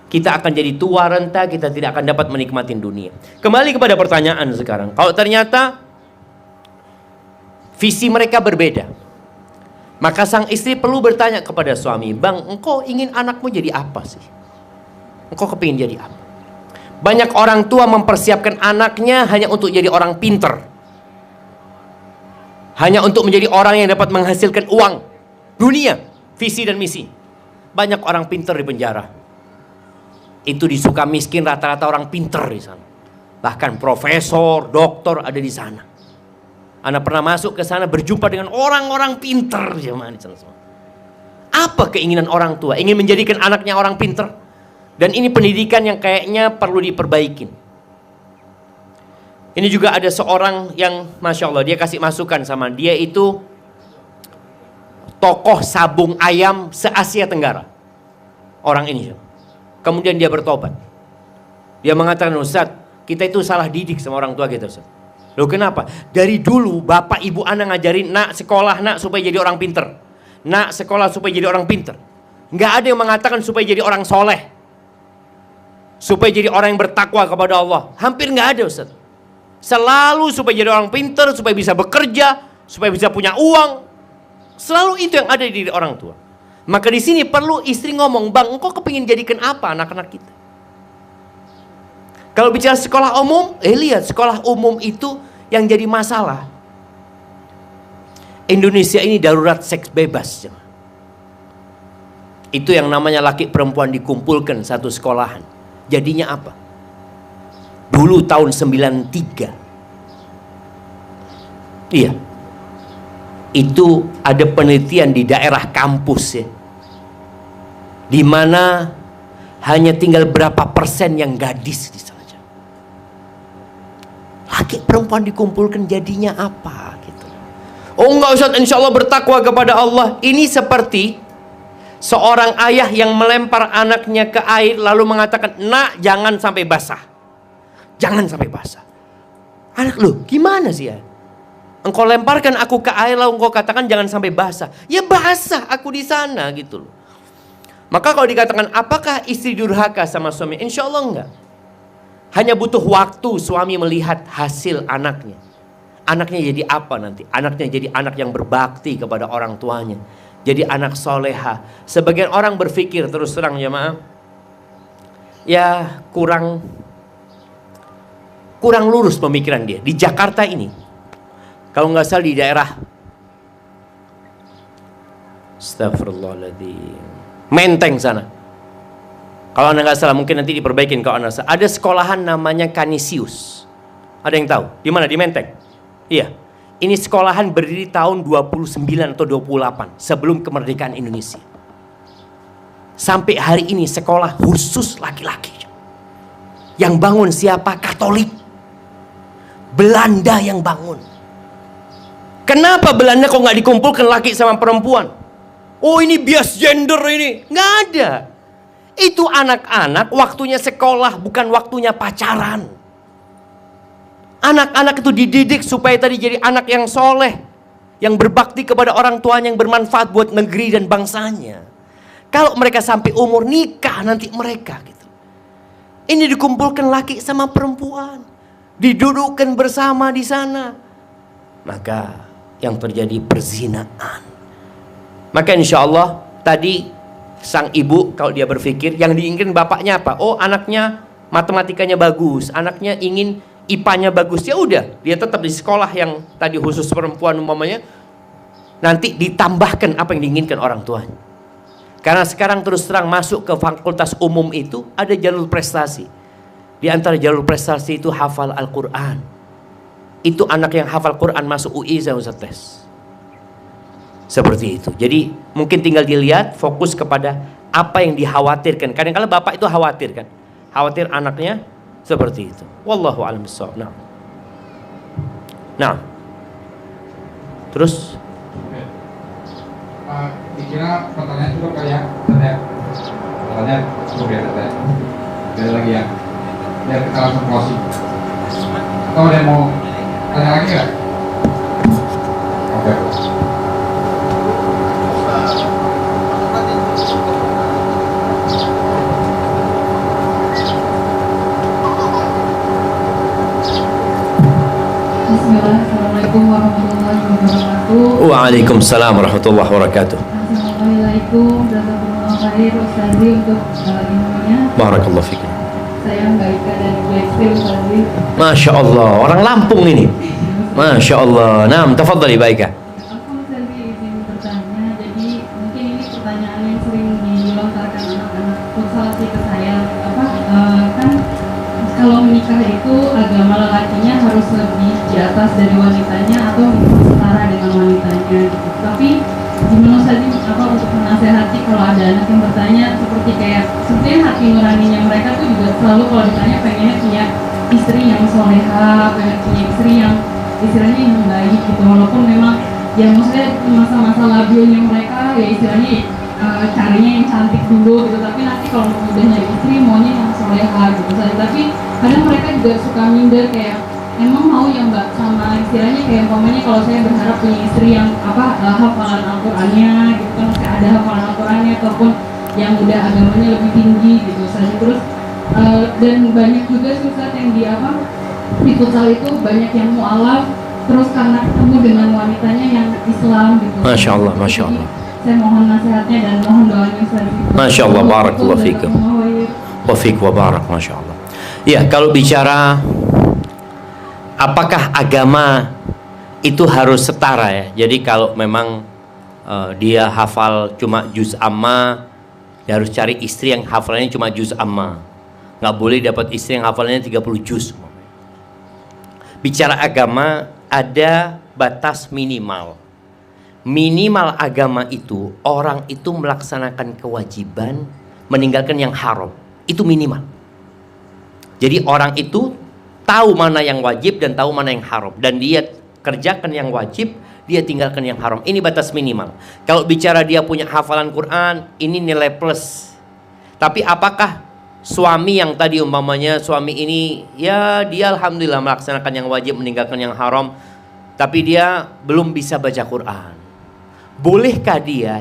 kita akan jadi tua renta, kita tidak akan dapat menikmati dunia. Kembali kepada pertanyaan sekarang, kalau ternyata visi mereka berbeda, maka sang istri perlu bertanya kepada suami, bang, engkau ingin anakmu jadi apa sih? Engkau kepingin jadi apa? Banyak orang tua mempersiapkan anaknya hanya untuk jadi orang pinter, hanya untuk menjadi orang yang dapat menghasilkan uang dunia, visi dan misi. Banyak orang pinter di penjara. Itu di Sukamiskin rata-rata orang pinter di sana. Bahkan profesor, doktor ada di sana. Anda pernah masuk ke sana berjumpa dengan orang-orang pinter jemaah di sana semua. Apa keinginan orang tua? Ingin menjadikan anaknya orang pinter. Dan ini pendidikan yang kayaknya perlu diperbaikin. Ini juga ada seorang yang Masya Allah, dia kasih masukan sama dia, itu tokoh sabung ayam se-Asia Tenggara. Orang ini. Kemudian dia bertobat. Dia mengatakan, Ustaz, kita itu salah didik sama orang tua kita, Ustaz. Loh kenapa? Dari dulu bapak ibu anak ngajarin, nak sekolah nak supaya jadi orang pinter, nak sekolah supaya jadi orang pinter. Nggak ada yang mengatakan supaya jadi orang soleh, supaya jadi orang yang bertakwa kepada Allah. Hampir nggak ada, Ustaz. Selalu supaya jadi orang pinter, supaya bisa bekerja, supaya bisa punya uang. Selalu itu yang ada di diri orang tua. Maka di sini perlu istri ngomong, bang, engkau kepingin jadikan apa anak-anak kita? Kalau bicara sekolah umum, lihat sekolah umum itu yang jadi masalah. Indonesia ini darurat seks bebas. Itu yang namanya laki perempuan dikumpulkan satu sekolahan. Jadinya apa? Dulu tahun 93. Iya. Itu ada penelitian di daerah kampus ya. Di mana hanya tinggal berapa persen yang gadis di sana. Laki perempuan dikumpulkan jadinya apa gitu. Oh enggak Ustaz, insya Allah bertakwa kepada Allah. Ini seperti seorang ayah yang melempar anaknya ke air lalu mengatakan, nak jangan sampai basah. Jangan sampai basah. Anak lu gimana sih ya? Engkau lemparkan aku ke air lalu engkau katakan jangan sampai basah. Ya basah aku di sana gitu loh. Maka kalau dikatakan apakah istri durhaka sama suami? Insya Allah enggak. Hanya butuh waktu suami melihat hasil anaknya. Anaknya jadi apa nanti? Anaknya jadi anak yang berbakti kepada orang tuanya. Jadi anak soleha. Sebagian orang berpikir terus terang jemaah, ya kurang lurus pemikiran dia. Di Jakarta ini, kalau nggak salah di daerah Astagfirullahaladzim, Menteng sana. Kalau anda nggak salah, mungkin nanti diperbaikin kalau anda salah. Ada sekolahan namanya Canisius. Ada yang tahu? Di mana? Di Menteng? Iya. Ini sekolahan berdiri tahun 29 atau 28 sebelum kemerdekaan Indonesia. Sampai hari ini sekolah khusus laki-laki. Yang bangun siapa? Katolik. Belanda yang bangun. Kenapa Belanda kok nggak dikumpulkan laki sama perempuan? Oh ini bias gender ini. Nggak ada. Itu anak-anak waktunya sekolah, bukan waktunya pacaran. Anak-anak itu dididik supaya tadi jadi anak yang soleh, yang berbakti kepada orang tuanya, yang bermanfaat buat negeri dan bangsanya. Kalau mereka sampai umur nikah nanti mereka gitu. Ini dikumpulkan laki sama perempuan, didudukkan bersama di sana. Maka yang terjadi perzinaan. Maka insya Allah tadi sang ibu kalau dia berpikir yang diinginkan bapaknya apa? Oh anaknya matematikanya bagus, anaknya ingin IPA-nya bagus, ya udah dia tetap di sekolah yang tadi khusus perempuan umpamanya. Nanti ditambahkan apa yang diinginkan orang tuanya. Karena sekarang terus terang masuk ke fakultas umum itu ada jalur prestasi. Di antara jalur prestasi itu hafal Al-Quran. Itu anak yang hafal Quran masuk UI saya Ustaz tes. Seperti itu. Jadi mungkin tinggal dilihat fokus kepada apa yang dikhawatirkan. Kadang-kadang bapak itu khawatir kan, khawatir anaknya seperti itu. Wallahu a'lam bishawab. Nah. Terus dikira pertanyaan cukup kali ya, pertanyaan cukup ya, ada lagi ya, biar kita langsung closing. Atau ada yang mau tanya lagi nggak? Oke. Assalamualaikum warahmatullahi wabarakatuh. Waalaikumsalam warahmatullahi wabarakatuh. Assalamualaikum jazakumullah khair Ustazi untuk ilmunya. Barakallahu fikum. Saya Mbak Ika dari Blackstream Ustazi. Masya Allah, orang Lampung ini. Masya Allah. Nah, tafadhali Mbak Ika. Aku Ustazi izin bertanya. Jadi mungkin ini pertanyaan yang sering dilontarkan anak-anak futsal sih ke saya. Kan kalau menikah itu agama lelakinya harus lebih di atas dari wanitanya atau setara dengan wanitanya gitu. Tapi gimana saja untuk menasehati kalau ada anak yang bertanya seperti kayak sebenarnya hati nuraninya mereka tuh juga selalu kalau ditanya pengennya punya istri yang soleha, pengen punya istri yang istilahnya yang baik gitu. Walaupun memang ya maksudnya masa-masa labilnya mereka ya istilahnya carinya yang cantik dulu gitu, tapi nanti kalau udah nyari istri maunya yang soleha gitu saja. Tapi kadang mereka juga suka minder kayak emang mau ya mbak sama istilahnya kayak umpamanya kalau saya berharap punya istri yang hafalan Al-Qur'annya gitu kan, kayak ada hafalan Al-Qur'annya ataupun yang udah agamanya lebih tinggi gitu saja. Terus dan banyak juga susah yang di futsal itu banyak yang mu'alaf terus karena ketemu dengan wanitanya yang Islam gitu. Masya Allah, Masya Allah. Saya mohon nasihatnya dan mohon doanya Ustaz. Masya Allah, barakallahu fikum. Wa fiik wa barak, Masya Allah. Ya, kalau bicara apakah agama itu harus setara ya. Jadi kalau memang dia hafal cuma juz amma, dia harus cari istri yang hafalannya cuma juz amma. Nggak boleh dapat istri yang hafalannya 30 juz. Bicara agama ada batas minimal. Minimal agama itu orang itu melaksanakan kewajiban, meninggalkan yang haram. Itu minimal. Jadi orang itu tahu mana yang wajib dan tahu mana yang haram, dan dia kerjakan yang wajib, dia tinggalkan yang haram. Ini batas minimal. Kalau bicara dia punya hafalan Quran, ini nilai plus. Tapi apakah suami yang tadi umpamanya suami ini ya dia alhamdulillah melaksanakan yang wajib, meninggalkan yang haram, tapi dia belum bisa baca Quran. Bolehkah dia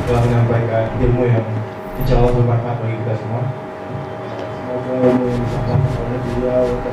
telah menyampaikan ilmu yang insya Allah bermanfaat bagi kita semua. Semoga ilmu yang disampaikan oleh beliau